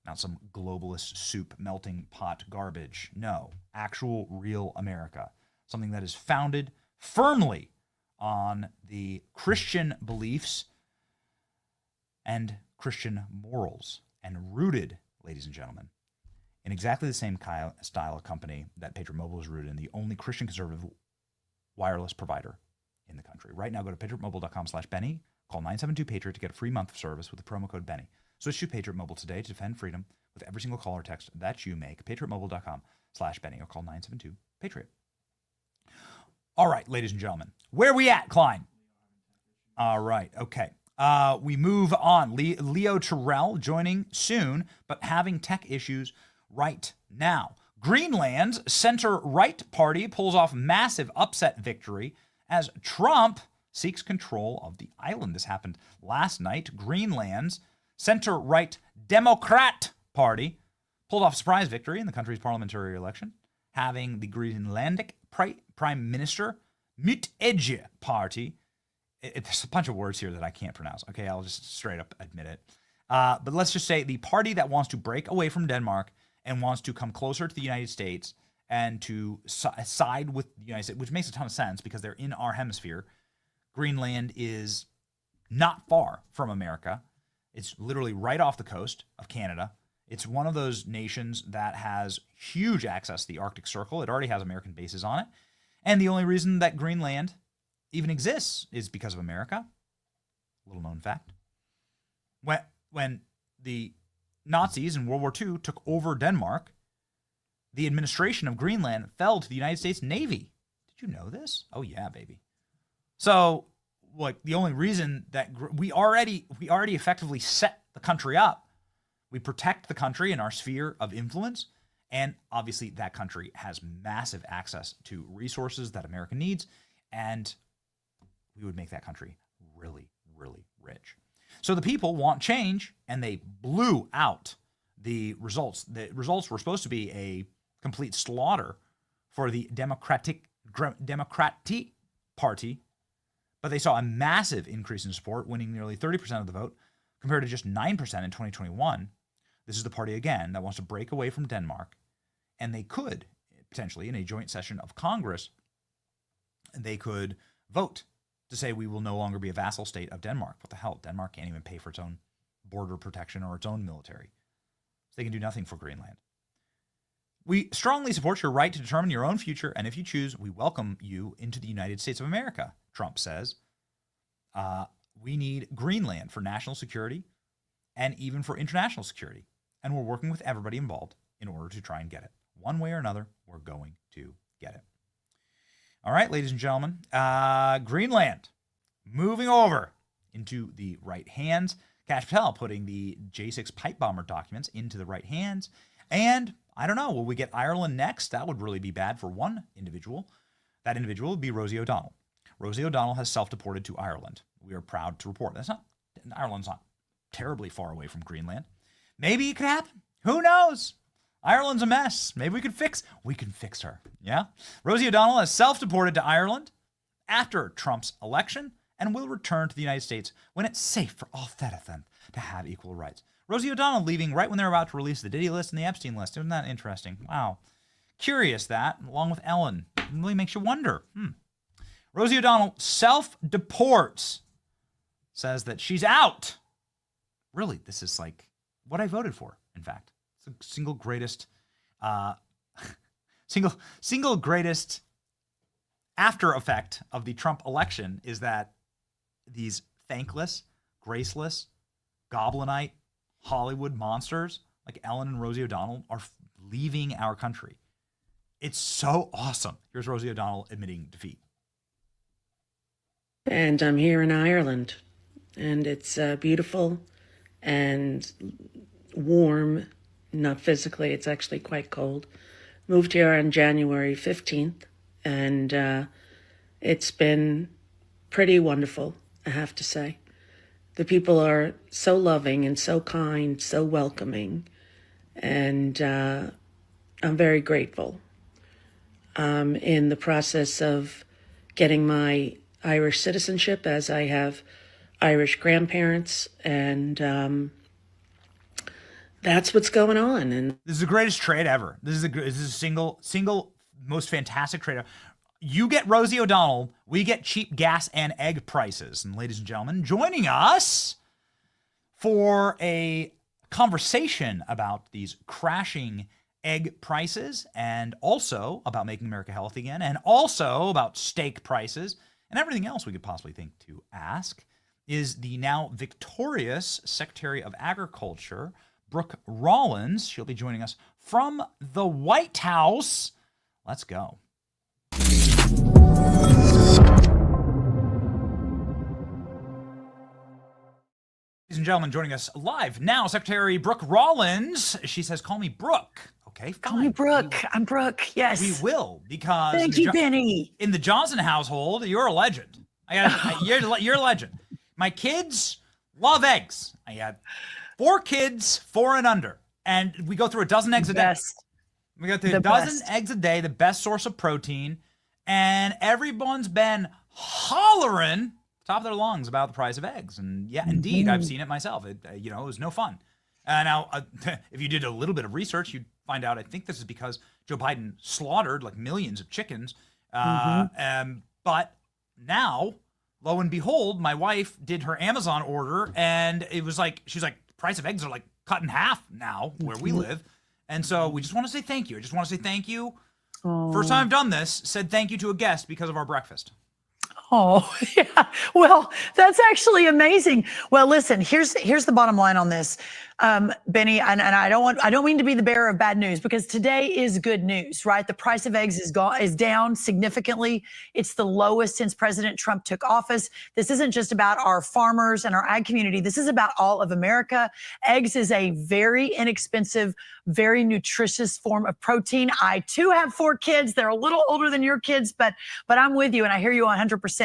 Not some globalist soup melting pot garbage. No, actual real America. Something that is founded firmly on the Christian beliefs and Christian morals, and rooted, ladies and gentlemen, in exactly the same style of company that Patriot Mobile is rooted in, the only Christian conservative wireless provider in the country. Right now, go to patriotmobile.com/Benny, call 972-PATRIOT to get a free month of service with the promo code Benny. Switch to Patriot Mobile today to defend freedom with every single call or text that you make. patriotmobile.com/Benny, or call 972-PATRIOT. All right, ladies and gentlemen, where we at, Klein? All right, okay. We move on. Leo Terrell joining soon, but having tech issues right now. Greenland's center-right party pulls off massive upset victory as Trump seeks control of the island. This happened last night. Greenland's center-right Democrat Party pulled off a surprise victory in the country's parliamentary election, having the Greenlandic Prime Minister Mut-Edje Party. There's a bunch of words here that I can't pronounce. Okay, I'll just straight up admit it. But let's just say the party that wants to break away from Denmark and wants to come closer to the United States and to side with the United States, which makes a ton of sense because they're in our hemisphere. Greenland is not far from America. It's literally right off the coast of Canada. It's one of those nations that has huge access to the Arctic Circle. It already has American bases on it. And the only reason that Greenland even exists is because of America. Little known fact. When the Nazis in World War II took over Denmark, the administration of Greenland fell to the United States Navy. Did you know this? Oh yeah, baby. So, like, the only reason that we already effectively set the country up, we protect the country in our sphere of influence, and obviously that country has massive access to resources that America needs, and we would make that country really, really rich. So the people want change, and they blew out the results. The results were supposed to be a complete slaughter for the Democratic Party, but they saw a massive increase in support, winning nearly 30% of the vote, compared to just 9% in 2021. This is the party, again, that wants to break away from Denmark, and they could, potentially, in a joint session of Congress, they could vote to say we will no longer be a vassal state of Denmark. What the hell? Denmark can't even pay for its own border protection or its own military. So they can do nothing for Greenland. We strongly support your right to determine your own future, and if you choose, we welcome you into the United States of America, Trump says. We need Greenland for national security and even for international security. And we're working with everybody involved in order to try and get it. One way or another, we're going to get it. All right, ladies and gentlemen, Greenland moving over into the right hands. Kash Patel putting the J-6 pipe bomber documents into the right hands. And I don't know, will we get Ireland next? That would really be bad for one individual. That individual would be Rosie O'Donnell. Rosie O'Donnell has self-deported to Ireland. We are proud to report. Ireland's not terribly far away from Greenland. Maybe it could happen. Who knows? Ireland's a mess. Maybe we can fix her. Yeah? Rosie O'Donnell has self-deported to Ireland after Trump's election and will return to the United States when it's safe for all them to have equal rights. Rosie O'Donnell leaving right when they're about to release the Diddy list and the Epstein list. Isn't that interesting? Wow. Curious that, along with Ellen. It really makes you wonder. Rosie O'Donnell self-deports, says that she's out. Really, this is like what I voted for, in fact. It's the single greatest after effect of the Trump election is that these thankless, graceless, goblinite Hollywood monsters like Ellen and Rosie O'Donnell are leaving our country. it's so awesome. Here's Rosie O'Donnell admitting defeat. And I'm here in Ireland, and it's beautiful and warm, not physically, it's actually quite cold. Moved here on January 15th, and it's been pretty wonderful, I have to say. The people are so loving and so kind, so welcoming, and I'm very grateful. I'm in the process of getting my Irish citizenship, as I have Irish grandparents, and that's what's going on. And this is the greatest trade ever. This is a single most fantastic trade ever. You get Rosie O'Donnell, we get cheap gas and egg prices. And ladies and gentlemen, joining us for a conversation about these crashing egg prices, and also about making America healthy again, and also about steak prices and everything else we could possibly think to ask, is the now victorious Secretary of Agriculture, Brooke Rollins. She'll be joining us from the White House. Let's go. Ladies and gentlemen, joining us live now, Secretary Brooke Rollins. She says, call me Brooke. Okay, fine. Call me Brooke. I'm Brooke, yes. We will, because thank you, Benny. In the Johnson household, you're a legend. You're a legend. My kids love eggs. I have 4 kids, 4 and under, and we go through a dozen eggs a day. We go through a dozen eggs a day, the best source of protein, and everyone's been hollering top of their lungs about the price of eggs. And yeah, indeed, I've seen it myself. It was no fun. Now, if you did a little bit of research, you'd find out, I think this is because Joe Biden slaughtered like millions of chickens. But now, lo and behold, my wife did her Amazon order, and it was like, she's like, the price of eggs are like cut in half now where we live. And so we just want to say thank you. I just want to say thank you. Oh. First time I've done this, said thank you to a guest because of our breakfast. Oh, yeah. Well, that's actually amazing. Well, listen, here's the bottom line on this. Benny, and I don't mean to be the bearer of bad news, because today is good news, right? The price of eggs is down significantly. It's the lowest since President Trump took office. This isn't just about our farmers and our ag community. This is about all of America. Eggs is a very inexpensive, very nutritious form of protein. I too have 4 kids. They're a little older than your kids, but I'm with you, and I hear you 100%.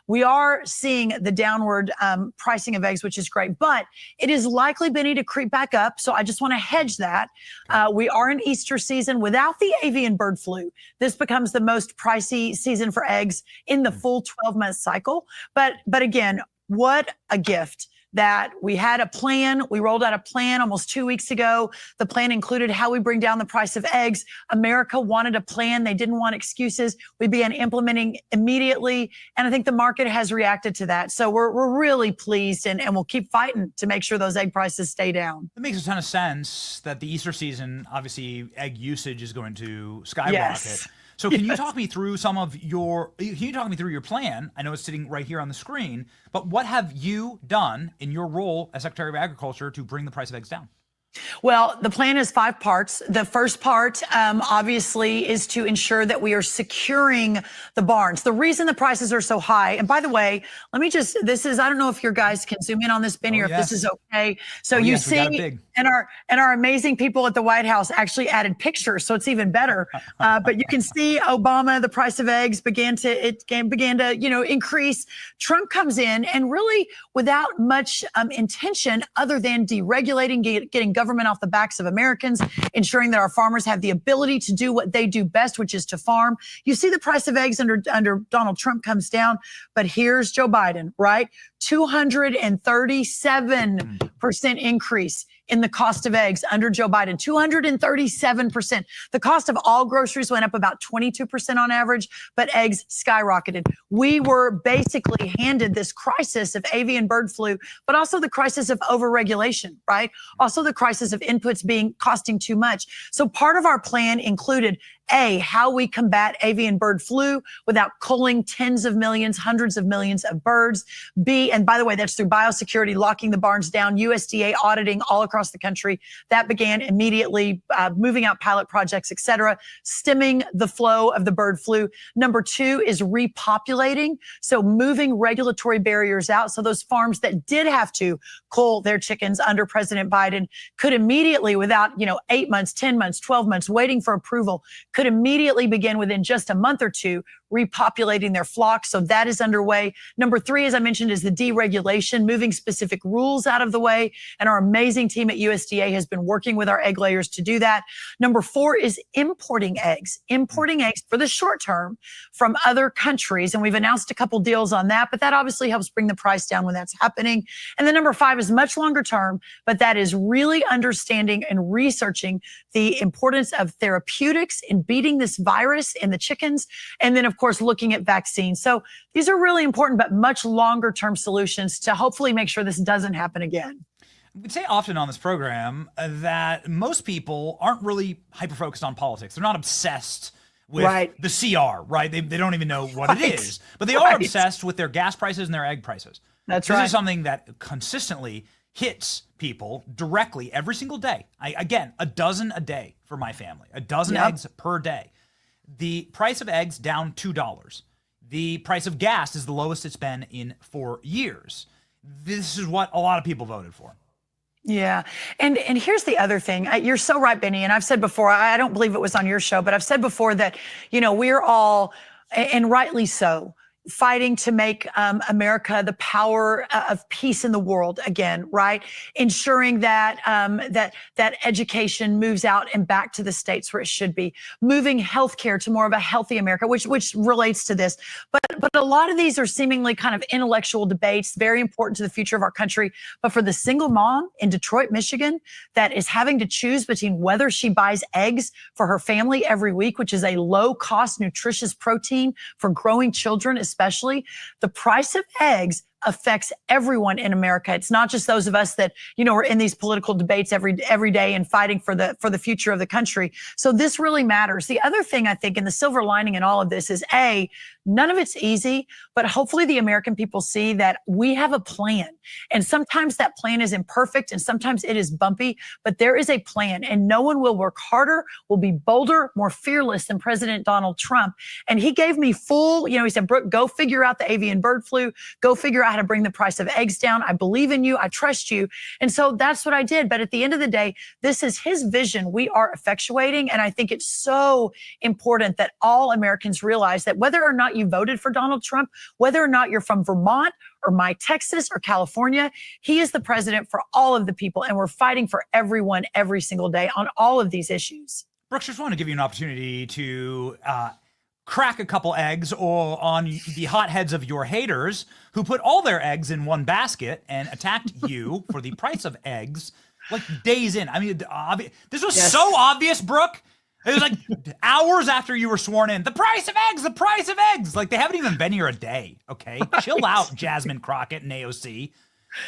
We are seeing the downward pricing of eggs, which is great, but it is likely, Benny, to creep back up. So I just want to hedge that. We are in Easter season. Without the avian bird flu, this becomes the most pricey season for eggs in the full 12-month cycle. But again, what a gift that we had a plan. We rolled out a plan almost 2 weeks ago. The plan included how we bring down the price of eggs. America wanted a plan. They didn't want excuses. We began implementing immediately. And I think the market has reacted to that. So we're really pleased, and we'll keep fighting to make sure those egg prices stay down. It makes a ton of sense that the Easter season, obviously egg usage is going to skyrocket. Yes. So can you talk me through your plan? I know it's sitting right here on the screen, but what have you done in your role as Secretary of Agriculture to bring the price of eggs down? Well, the plan is 5 parts. The first part, obviously, is to ensure that we are securing the barns. The reason the prices are so high, and by the way, I don't know if your guys can zoom in on this, Benny, or if this is okay. So you see, and our amazing people at the White House actually added pictures, so it's even better. But you can see Obama, the price of eggs began to increase. Trump comes in, and really without much intention other than deregulating, getting government off the backs of Americans, ensuring that our farmers have the ability to do what they do best, which is to farm. You see the price of eggs under Donald Trump comes down, but here's Joe Biden, right? 237% increase in the cost of eggs under Joe Biden, 237%. The cost of all groceries went up about 22% on average, but eggs skyrocketed. We were basically handed this crisis of avian bird flu, but also the crisis of overregulation, right? Also the crisis of inputs costing too much. So part of our plan included A, how we combat avian bird flu without culling tens of millions, hundreds of millions of birds. B, and by the way, that's through biosecurity, locking the barns down, USDA auditing all across the country. That began immediately, moving out pilot projects, et cetera, stemming the flow of the bird flu. Number 2 is repopulating. So moving regulatory barriers out. So those farms that did have to cull their chickens under President Biden could immediately, without, 8 months, 10 months, 12 months, waiting for approval, could immediately begin within just a month or two repopulating their flocks. So that is underway. Number 3, as I mentioned, is the deregulation, moving specific rules out of the way. And our amazing team at USDA has been working with our egg layers to do that. Number 4 is importing eggs for the short term from other countries. And we've announced a couple deals on that, but that obviously helps bring the price down when that's happening. And then number 5 is much longer term, but that is really understanding and researching the importance of therapeutics in beating this virus in the chickens. And then, of course, looking at vaccines. So these are really important, but much longer term solutions to hopefully make sure this doesn't happen again. We say often on this program that most people aren't really hyper-focused on politics. They're not obsessed with the CR, right? They don't even know what it is. But they are obsessed with their gas prices and their egg prices. That's This is something that consistently hits people directly every single day. Again, a dozen a day for my family, a dozen eggs per day. The price of eggs down $2. The price of gas is the lowest it's been in 4 years. This is what a lot of people voted for. Yeah. And here's the other thing. You're so right, Benny. And I've said before, I don't believe it was on your show, but I've said before that, we're all, and rightly so, fighting to make America the power of peace in the world again, right? Ensuring that that education moves out and back to the states where it should be. Moving healthcare to more of a healthy America, which relates to this. But a lot of these are seemingly kind of intellectual debates, very important to the future of our country. But for the single mom in Detroit, Michigan, that is having to choose between whether she buys eggs for her family every week, which is a low-cost, nutritious protein for growing children, especially, the price of eggs affects everyone in America. It's not just those of us that, are in these political debates every day and fighting for the future of the country. So this really matters. The other thing I think, and the silver lining in all of this is none of it's easy, but hopefully the American people see that we have a plan. And sometimes that plan is imperfect and sometimes it is bumpy, but there is a plan and no one will work harder, will be bolder, more fearless than President Donald Trump. And he gave me full, he said, Brooke, go figure out the avian bird flu, go figure out how to bring the price of eggs down. I believe in you. I trust you. And so that's what I did. But at the end of the day, this is his vision we are effectuating. And I think it's so important that all Americans realize that whether or not you voted for Donald Trump, whether or not you're from Vermont or my Texas or California, he is the president for all of the people. And we're fighting for everyone every single day on all of these issues. Brooks, just want to give you an opportunity to crack a couple eggs on the hotheads of your haters who put all their eggs in one basket and attacked you for the price of eggs like days in. I mean, this was so obvious, Brooke. It was like hours after you were sworn in. The price of eggs, the price of eggs. Like they haven't even been here a day. Okay, chill out, Jasmine Crockett and AOC.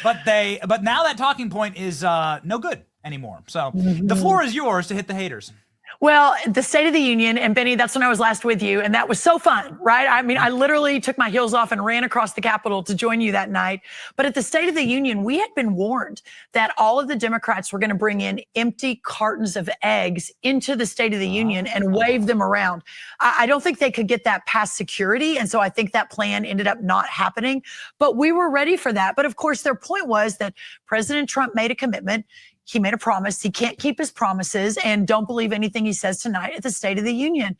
But now that talking point is no good anymore. So the floor is yours to hit the haters. Well, the State of the Union, and Benny, that's when I was last with you, and that was so fun, right? I mean, I literally took my heels off and ran across the Capitol to join you that night. But at the State of the Union, we had been warned that all of the Democrats were going to bring in empty cartons of eggs into the State of the Union and wave them around. I don't think they could get that past security, and so I think that plan ended up not happening. But we were ready for that. But of course, their point was that President Trump made a commitment. He made a promise. He can't keep his promises, and don't believe anything he says tonight at the State of the Union.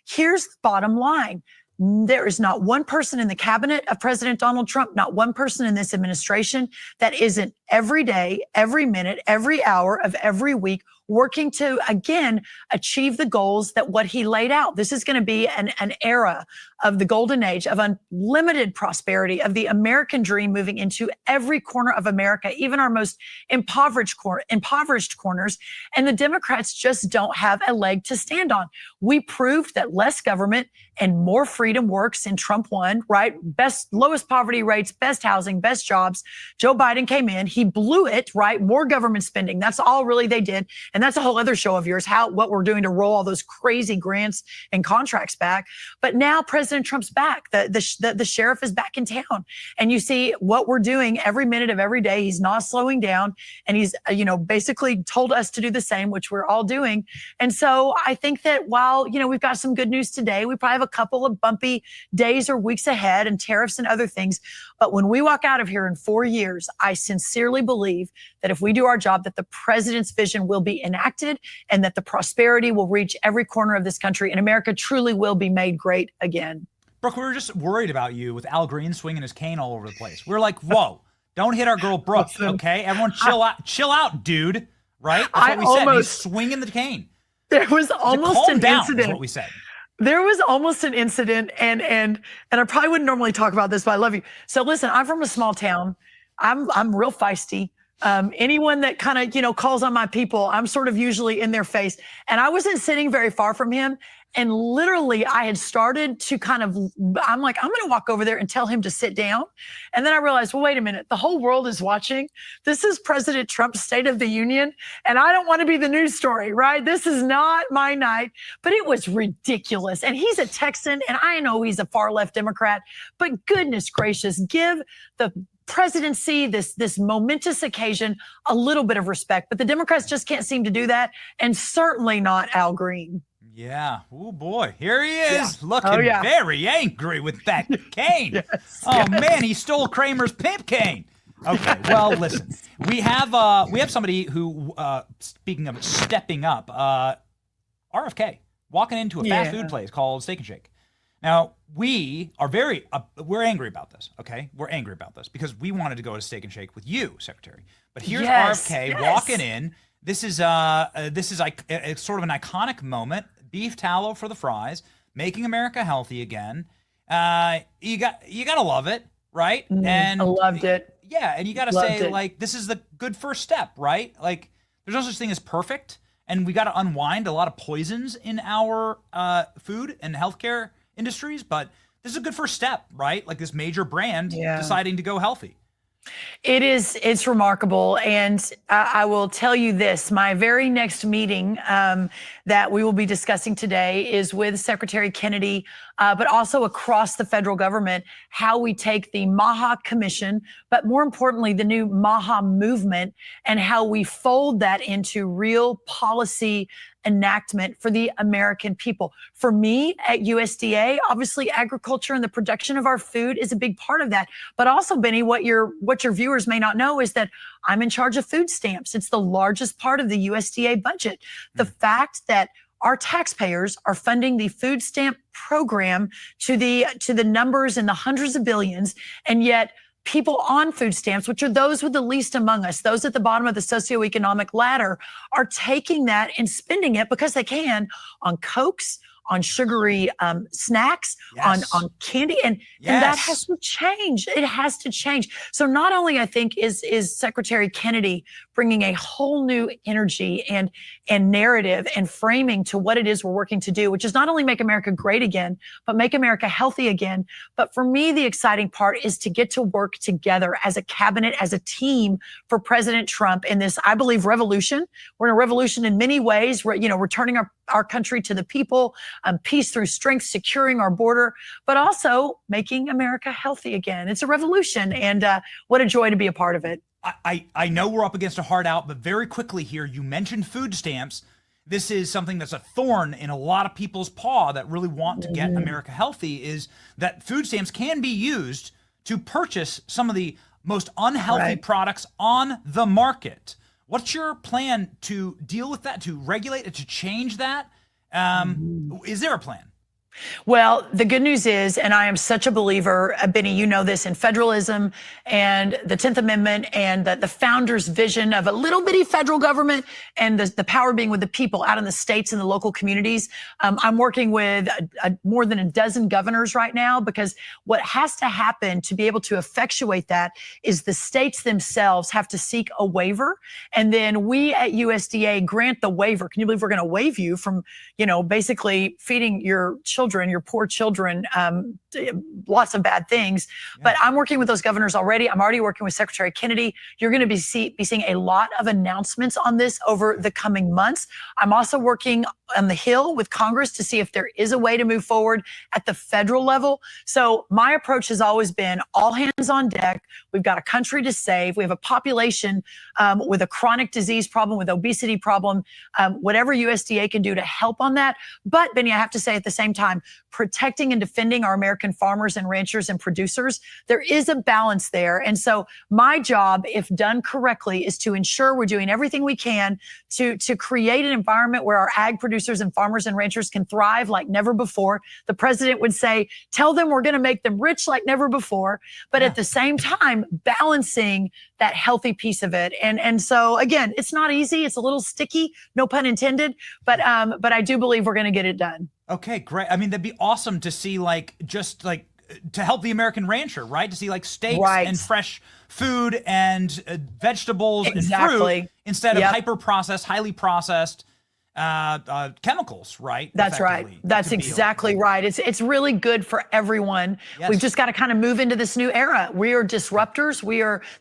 Here's the bottom line. There is not one person in the cabinet of President Donald Trump, not one person in this administration that isn't every day, every minute, every hour of every week working to, again, achieve the goals that what he laid out. This is going to be an era of the golden age of unlimited prosperity, of the American dream moving into every corner of America, even our most impoverished corners. And the Democrats just don't have a leg to stand on. We proved that less government and more freedom works, and Trump won, right? Lowest poverty rates, best housing, best jobs. Joe Biden came in, he blew it, right? More government spending. That's all really they did. And that's a whole other show of yours, what we're doing to roll all those crazy grants and contracts back. But now President Trump's back. The sheriff is back in town. And you see what we're doing every minute of every day. He's not slowing down. And he's, basically told us to do the same, which we're all doing. And so I think that while, we've got some good news today, we probably have a couple of bumpy days or weeks ahead and tariffs and other things. But when we walk out of here in 4 years, I sincerely believe that if we do our job, that the president's vision will be enacted and that the prosperity will reach every corner of this country and America truly will be made great again. Brooke, we were just worried about you with Al Green swinging his cane all over the place. We were like, whoa, don't hit our girl Brooke, okay? Everyone chill out, dude, right? That's what we said. He's swinging the cane. There was almost an incident. Is what we said. There was almost an incident, and I probably wouldn't normally talk about this, but I love you. So listen, I'm from a small town. I'm real feisty. Anyone that kind of, calls on my people, I'm sort of usually in their face. And I wasn't sitting very far from him. And literally I had started to I'm like, I'm going to walk over there and tell him to sit down. And then I realized, well, wait a minute. The whole world is watching. This is President Trump's State of the Union. And I don't want to be the news story, right? This is not my night, but it was ridiculous. And he's a Texan and I know he's a far left Democrat, but goodness gracious, give the presidency, this momentous occasion, a little bit of respect. But the Democrats just can't seem to do that. And certainly not Al Green. Yeah. Oh, boy. Here he is looking very angry with that cane. Man, he stole Kramer's pimp cane. Okay. Well, listen, we have somebody who, speaking of stepping up, RFK, walking into a fast food place called Steak and Shake. Now, we are we're angry about this, okay? We're angry about this because we wanted to go to Steak and Shake with you, Secretary. But here's RFK walking in. This is like it's sort of an iconic moment. Beef tallow for the fries, making America healthy again. You gotta love it, right? And I loved it. Yeah, and you gotta say like this is the good first step, right? Like there's no such thing as perfect, and we got to unwind a lot of poisons in our food and healthcare industries. But this is a good first step, right? Like this major brand deciding to go healthy. It's remarkable. And I will tell you this, my very next meeting that we will be discussing today is with Secretary Kennedy, but also across the federal government, how we take the MAHA Commission, but more importantly, the new MAHA movement and how we fold that into real policy enactment for the American people. For me at USDA, obviously agriculture and the production of our food is a big part of that. But also, Benny, what your viewers may not know is that I'm in charge of food stamps. It's the largest part of the USDA budget. The fact that our taxpayers are funding the food stamp program to the numbers in the hundreds of billions, and yet people on food stamps, which are those with the least among us, those at the bottom of the socioeconomic ladder, are taking that and spending it because they can on Cokes, on sugary snacks, on candy, and that has to change. It has to change. So not only I think is Secretary Kennedy bringing a whole new energy and narrative and framing to what it is we're working to do, which is not only make America great again, but make America healthy again. But for me, the exciting part is to get to work together as a cabinet, as a team for President Trump in this, I believe, revolution. We're in a revolution in many ways. We're, returning our country to the people, peace through strength, securing our border, but also making America healthy again. It's a revolution, and what a joy to be a part of it. I know we're up against a hard out, but very quickly here, you mentioned food stamps. This is something that's a thorn in a lot of people's paw that really want to get America healthy, is that food stamps can be used to purchase some of the most unhealthy products on the market. What's your plan to deal with that, to regulate it, to change that? Is there a plan? Well, the good news is, and I am such a believer, Benny, you know this, in federalism and the 10th Amendment and the founders' vision of a little bitty federal government and the power being with the people out in the states and the local communities. I'm working with more than a dozen governors right now, because what has to happen to be able to effectuate that is the states themselves have to seek a waiver. And then we at USDA grant the waiver. Can you believe we're going to waive you from, basically feeding your children children, your poor children, lots of bad things. But I'm working with those governors already. I'm already working with Secretary Kennedy. You're going to be seeing a lot of announcements on this over the coming months. I'm also working on the Hill with Congress to see if there is a way to move forward at the federal level. So my approach has always been all hands on deck. We've got a country to save. We have a population with a chronic disease problem, with obesity problem, whatever USDA can do to help on that. But Benny, I have to say at the same time, protecting and defending our American farmers and ranchers and producers, there is a balance there. And so my job, if done correctly, is to ensure we're doing everything we can to create an environment where our ag producers and farmers and ranchers can thrive like never before. The president would say, tell them we're going to make them rich like never before. But at the same time, balancing that healthy piece of it. And so again, it's not easy. It's a little sticky, no pun intended, but I do believe we're going to get it done. Okay, great. I mean, that'd be awesome to see to help the American rancher, right? To see like steaks and fresh food and vegetables and fruit instead of hyper-processed, highly processed chemicals, right? That's right. That's exactly right. It's really good for everyone. Yes. We've just got to kind of move into this new era. We are disruptors.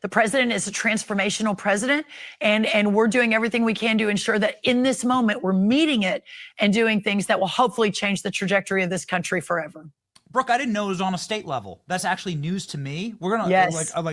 The president is a transformational president, and we're doing everything we can to ensure that in this moment we're meeting it and doing things that will hopefully change the trajectory of this country forever. Brooke, I didn't know it was on a state level. That's actually news to me. We're gonna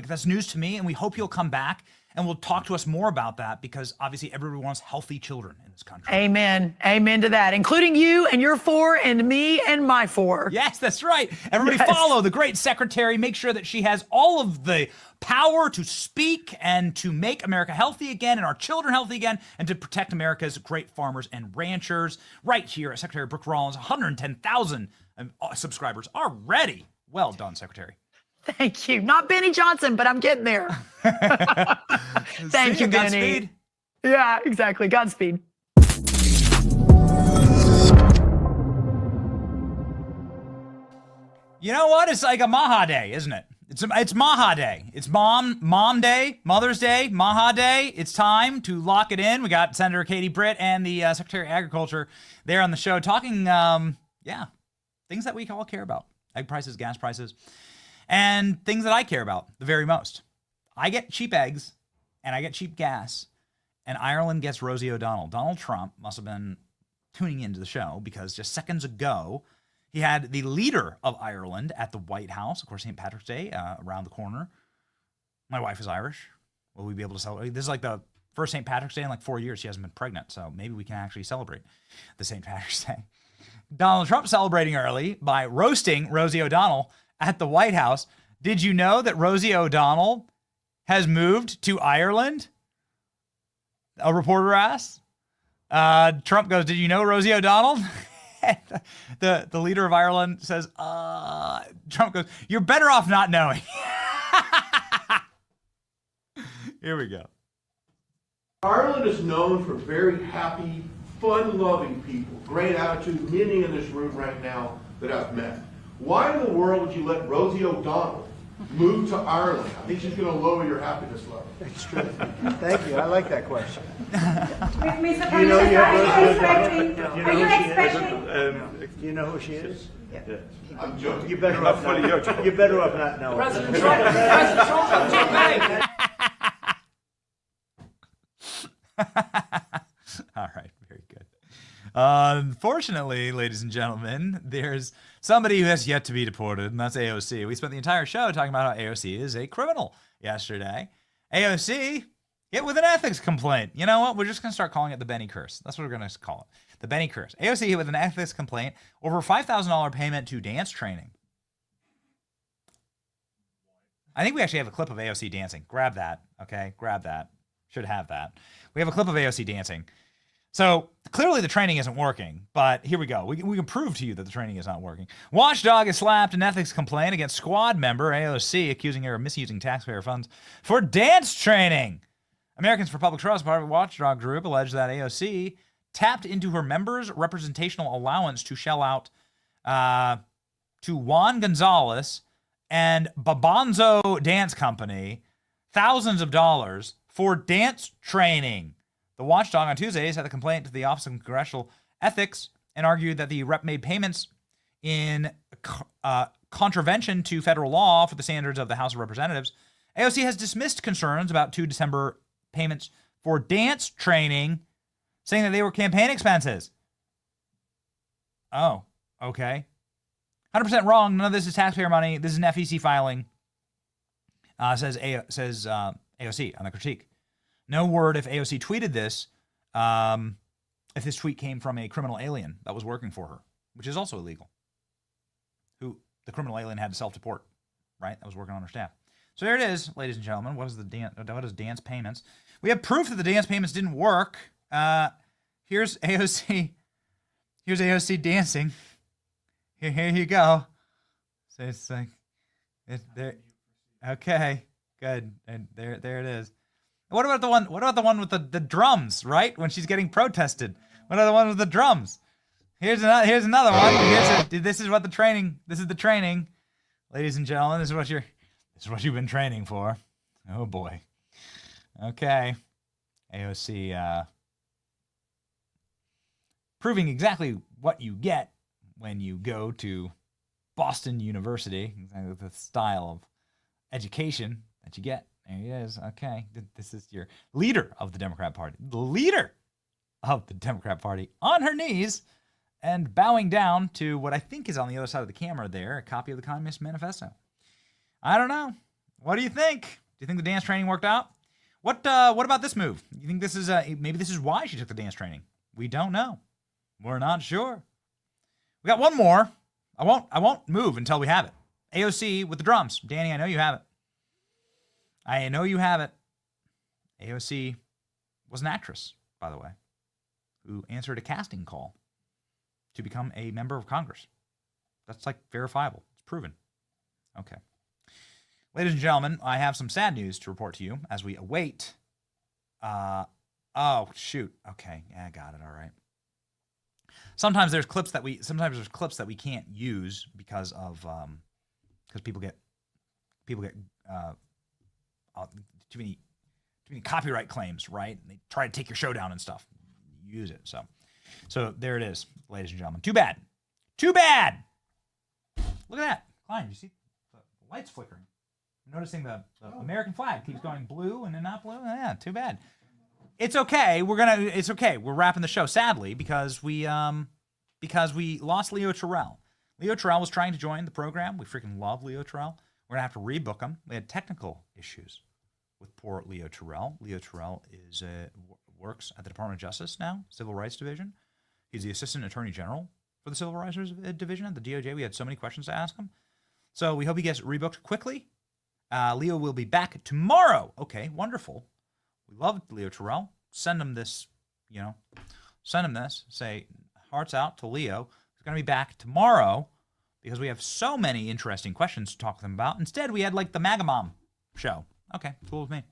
that's news to me, and we hope you'll come back and we'll talk to us more about that, because obviously everybody wants healthy children in this country. Amen. Amen to that, including you and your 4 and me and my 4. Yes, that's right. Everybody follow the great secretary. Make sure that she has all of the power to speak and to make America healthy again and our children healthy again and to protect America's great farmers and ranchers right here at Secretary Brooke Rollins. 110,000 subscribers already. Well done, Secretary. Thank you. Not Benny Johnson, but I'm getting there. Thank you, Benny. Godspeed. Yeah, exactly. Godspeed. You know what? It's like a Maha Day, isn't it? It's Maha Day. It's Mom Day, Mother's Day, Maha Day. It's time to lock it in. We got Senator Katie Britt and the Secretary of Agriculture there on the show talking, things that we all care about. Egg prices, gas prices, and things that I care about the very most. I get cheap eggs and I get cheap gas, and Ireland gets Rosie O'Donnell. Donald Trump must have been tuning into the show, because just seconds ago, he had the leader of Ireland at the White House. Of course, St. Patrick's Day around the corner. My wife is Irish. Will we be able to celebrate? This is like the first St. Patrick's Day in like 4 years. She hasn't been pregnant, so maybe we can actually celebrate the St. Patrick's Day. Donald Trump celebrating early by roasting Rosie O'Donnell at the White House. Did you know that Rosie O'Donnell has moved to Ireland? A reporter asked. Trump goes, did you know Rosie O'Donnell? the leader of Ireland says, Trump goes, you're better off not knowing. Here we go. Ireland is known for very happy, fun-loving people, great attitude, many in this room right now that I've met. Why in the world would you let Rosie O'Donnell move to Ireland? I think she's going to lower your happiness level. That's true. Thank you. I like that question. Mr. Do you know President, are you expecting? Do you know who she is? Yeah. I'm joking. You better off not. You better off not knowing. President Trump. All right, very good. Unfortunately, ladies and gentlemen, there's somebody who has yet to be deported, and that's AOC. We spent the entire show talking about how AOC is a criminal yesterday. AOC hit with an ethics complaint. You know what? We're just going to start calling it the Benny curse. That's what we're going to call it. The Benny curse. AOC hit with an ethics complaint over $5,000 payment to dance training. I think we actually have a clip of AOC dancing. Grab that, okay? Grab that. Should have that. We have a clip of AOC dancing. So clearly the training isn't working, but here we go. We can prove to you that the training is not working. Watchdog has slapped an ethics complaint against squad member AOC, accusing her of misusing taxpayer funds for dance training. Americans for Public Trust, part of a watchdog group, alleged that AOC tapped into her members' representational allowance to shell out to Juan Gonzalez and Babonzo Dance Company thousands of dollars for dance training. The watchdog on Tuesday had a complaint to the Office of Congressional Ethics and argued that the rep made payments in contravention to federal law for the standards of the House of Representatives, AOC has dismissed concerns about 2 December payments for dance training, saying that they were campaign expenses. Oh, okay. 100% wrong. None of this is taxpayer money. This is an FEC filing, says AOC on the critique. No word if AOC tweeted this, if this tweet came from a criminal alien that was working for her, which is also illegal. Who the criminal alien had to self-deport, right? That was working on her staff. So there it is, ladies and gentlemen. What is dance payments? We have proof that the dance payments didn't work. Here's AOC. Here's AOC dancing. Here you go. So it's like, there. Okay, good. And there it is. What about the one? What about the one with the drums? Right when she's getting protested. What about the one with the drums? Here's another one. This is what the training. This is the training, ladies and gentlemen. This is what you've been training for. Oh boy. Okay, AOC proving exactly what you get when you go to Boston University, exactly the style of education that you get. There he is. Okay, this is your leader of the Democrat Party. The leader of the Democrat Party on her knees and bowing down to what I think is on the other side of the camera there, a copy of the Communist Manifesto. I don't know. What do you think? Do you think the dance training worked out? What about this move? You think this is maybe this is why she took the dance training? We don't know. We're not sure. We got one more. I won't move until we have it. AOC with the drums. Danny, I know you have it. I know you have it. AOC was an actress, by the way, who answered a casting call to become a member of Congress. That's like verifiable. It's proven. Okay. Ladies and gentlemen, I have some sad news to report to you as we await. Oh, shoot. Okay. Yeah, I got it. All right. Sometimes there's clips that we can't use because people get too many copyright claims, right? And they try to take your show down and stuff. You use it. So there it is, ladies and gentlemen. Too bad. Look at that. Klein, you see the lights flickering. I'm noticing the American flag keeps going blue and then not blue. Yeah, too bad. It's okay. It's okay. We're wrapping the show, sadly, because we lost Leo Terrell. Leo Terrell was trying to join the program. We freaking love Leo Terrell. We're gonna have to rebook him. We had technical issues with poor Leo Terrell. Leo Terrell works at the Department of Justice now, Civil Rights Division. He's the Assistant Attorney General for the Civil Rights Division at the DOJ. We had so many questions to ask him. So we hope he gets rebooked quickly. Leo will be back tomorrow. Okay, wonderful. We love Leo Terrell. Send him this, Say, hearts out to Leo. He's going to be back tomorrow because we have so many interesting questions to talk to them about. Instead, we had like the MAGA Mom show. Okay, cool with me.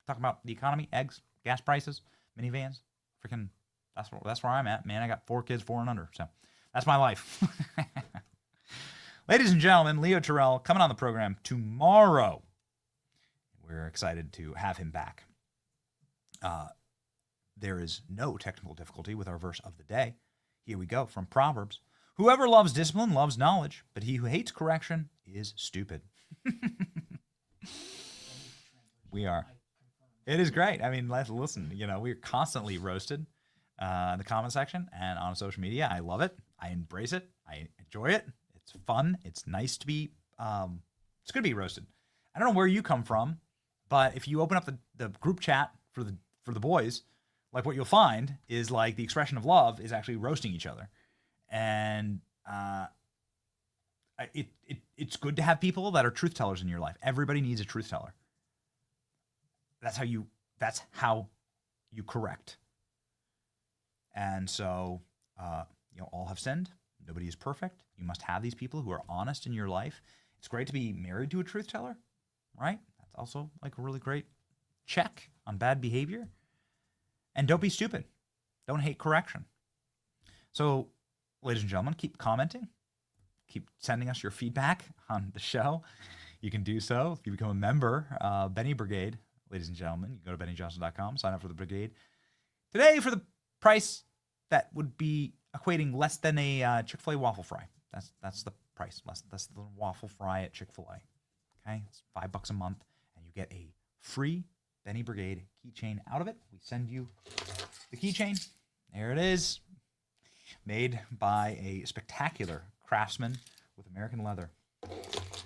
Talking about the economy, eggs, gas prices, minivans. Freaking, that's where I'm at, man. I got 4 kids, 4 and under. So that's my life. Ladies and gentlemen, Leo Terrell coming on the program tomorrow. We're excited to have him back. There is no technical difficulty with our verse of the day. Here we go from Proverbs. Whoever loves discipline loves knowledge, but he who hates correction is stupid. We are. It is great. I mean, listen, we're constantly roasted in the comment section and on social media. I love it. I embrace it. I enjoy it. It's fun. It's nice to be, it's good to be roasted. I don't know where you come from, but if you open up the group chat for the boys, like what you'll find is like the expression of love is actually roasting each other. And it's good to have people that are truth tellers in your life. Everybody needs a truth teller. That's how you correct. And so, all have sinned. Nobody is perfect. You must have these people who are honest in your life. It's great to be married to a truth teller, right? That's also like a really great check on bad behavior. And don't be stupid. Don't hate correction. So, ladies and gentlemen, keep commenting. Keep sending us your feedback on the show. You can do so if you become a member, Benny Brigade. Ladies and gentlemen, you can go to BennyJohnson.com, sign up for the brigade. Today, for the price that would be equating less than a Chick-fil-A waffle fry. That's the price. That's the waffle fry at Chick-fil-A. Okay, it's $5 a month, and you get a free Benny Brigade keychain out of it. We send you the keychain. There it is, made by a spectacular craftsman with American leather,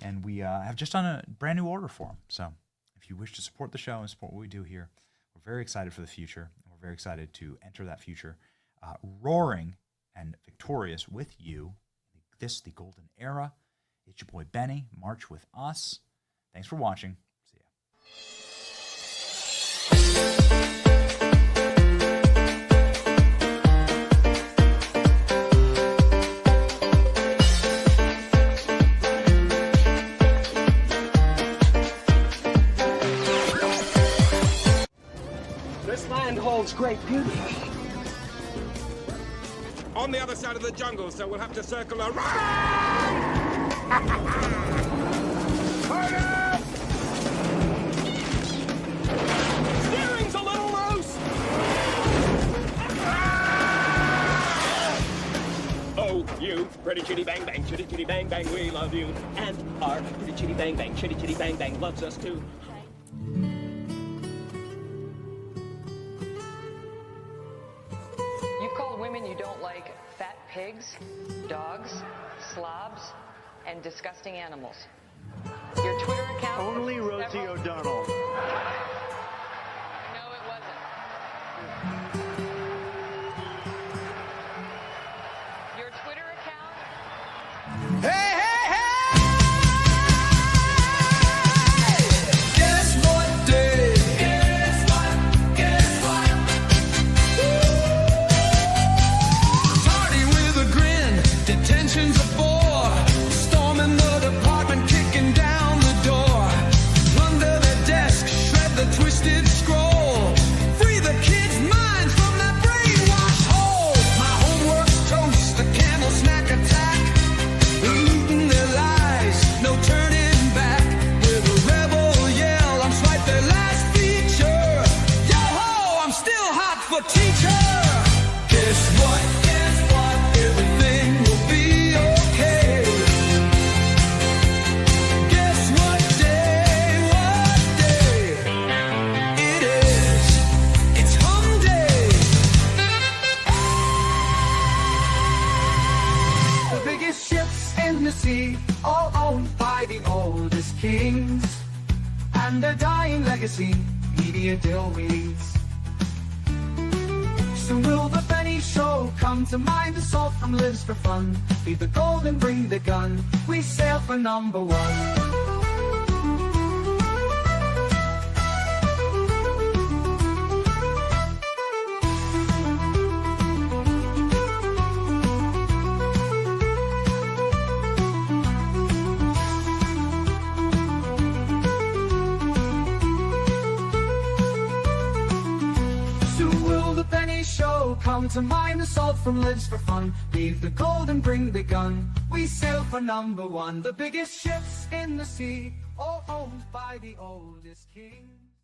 and we have just done a brand new order for them. So, if you wish to support the show and support what we do here, we're very excited for the future. And we're very excited to enter that future, roaring and victorious with you. The golden era. It's your boy Benny. March with us. Thanks for watching. See ya. This land holds great beauty. On the other side of the jungle, so we'll have to circle around. Steering's a little loose. Oh, you pretty chitty bang bang, chitty chitty bang bang, we love you. And our pretty chitty bang bang, chitty chitty bang bang loves us too. You've called women you don't like fat pigs, dogs, slobs, and disgusting animals. Your Twitter account... Only Rosie O'Donnell. No, it wasn't. Your Twitter account... Hey, hey, hey! Guess what day? Guess what? Guess what? Party with a grin, detention's a bore. Storming the department, kicking down the door. Plunder the desk, shred the twisted scroll. Free the kids' minds from that brainwash hole. My homework's toast, the camel snack attack. Looting their lies, no turning back. With a rebel yell, I'm swipe their last feature. Yo-ho, I'm still hot for teacher. Guess what? Guess what? Everything will be okay. Guess what day? What day? It is. It's hum day. The biggest ships in the sea, all owned by the oldest kings. And their dying legacy, media dillweeds. Soon will the Benny Show come to mind. The salt from lives for fun. Feed the gold and bring the gun. We sail for #1. Soon will the Benny Show come to mind. The salt from lives for fun. Leave the gold and bring the gun. We sail for #1. The biggest ships in the sea, all owned by the oldest kings.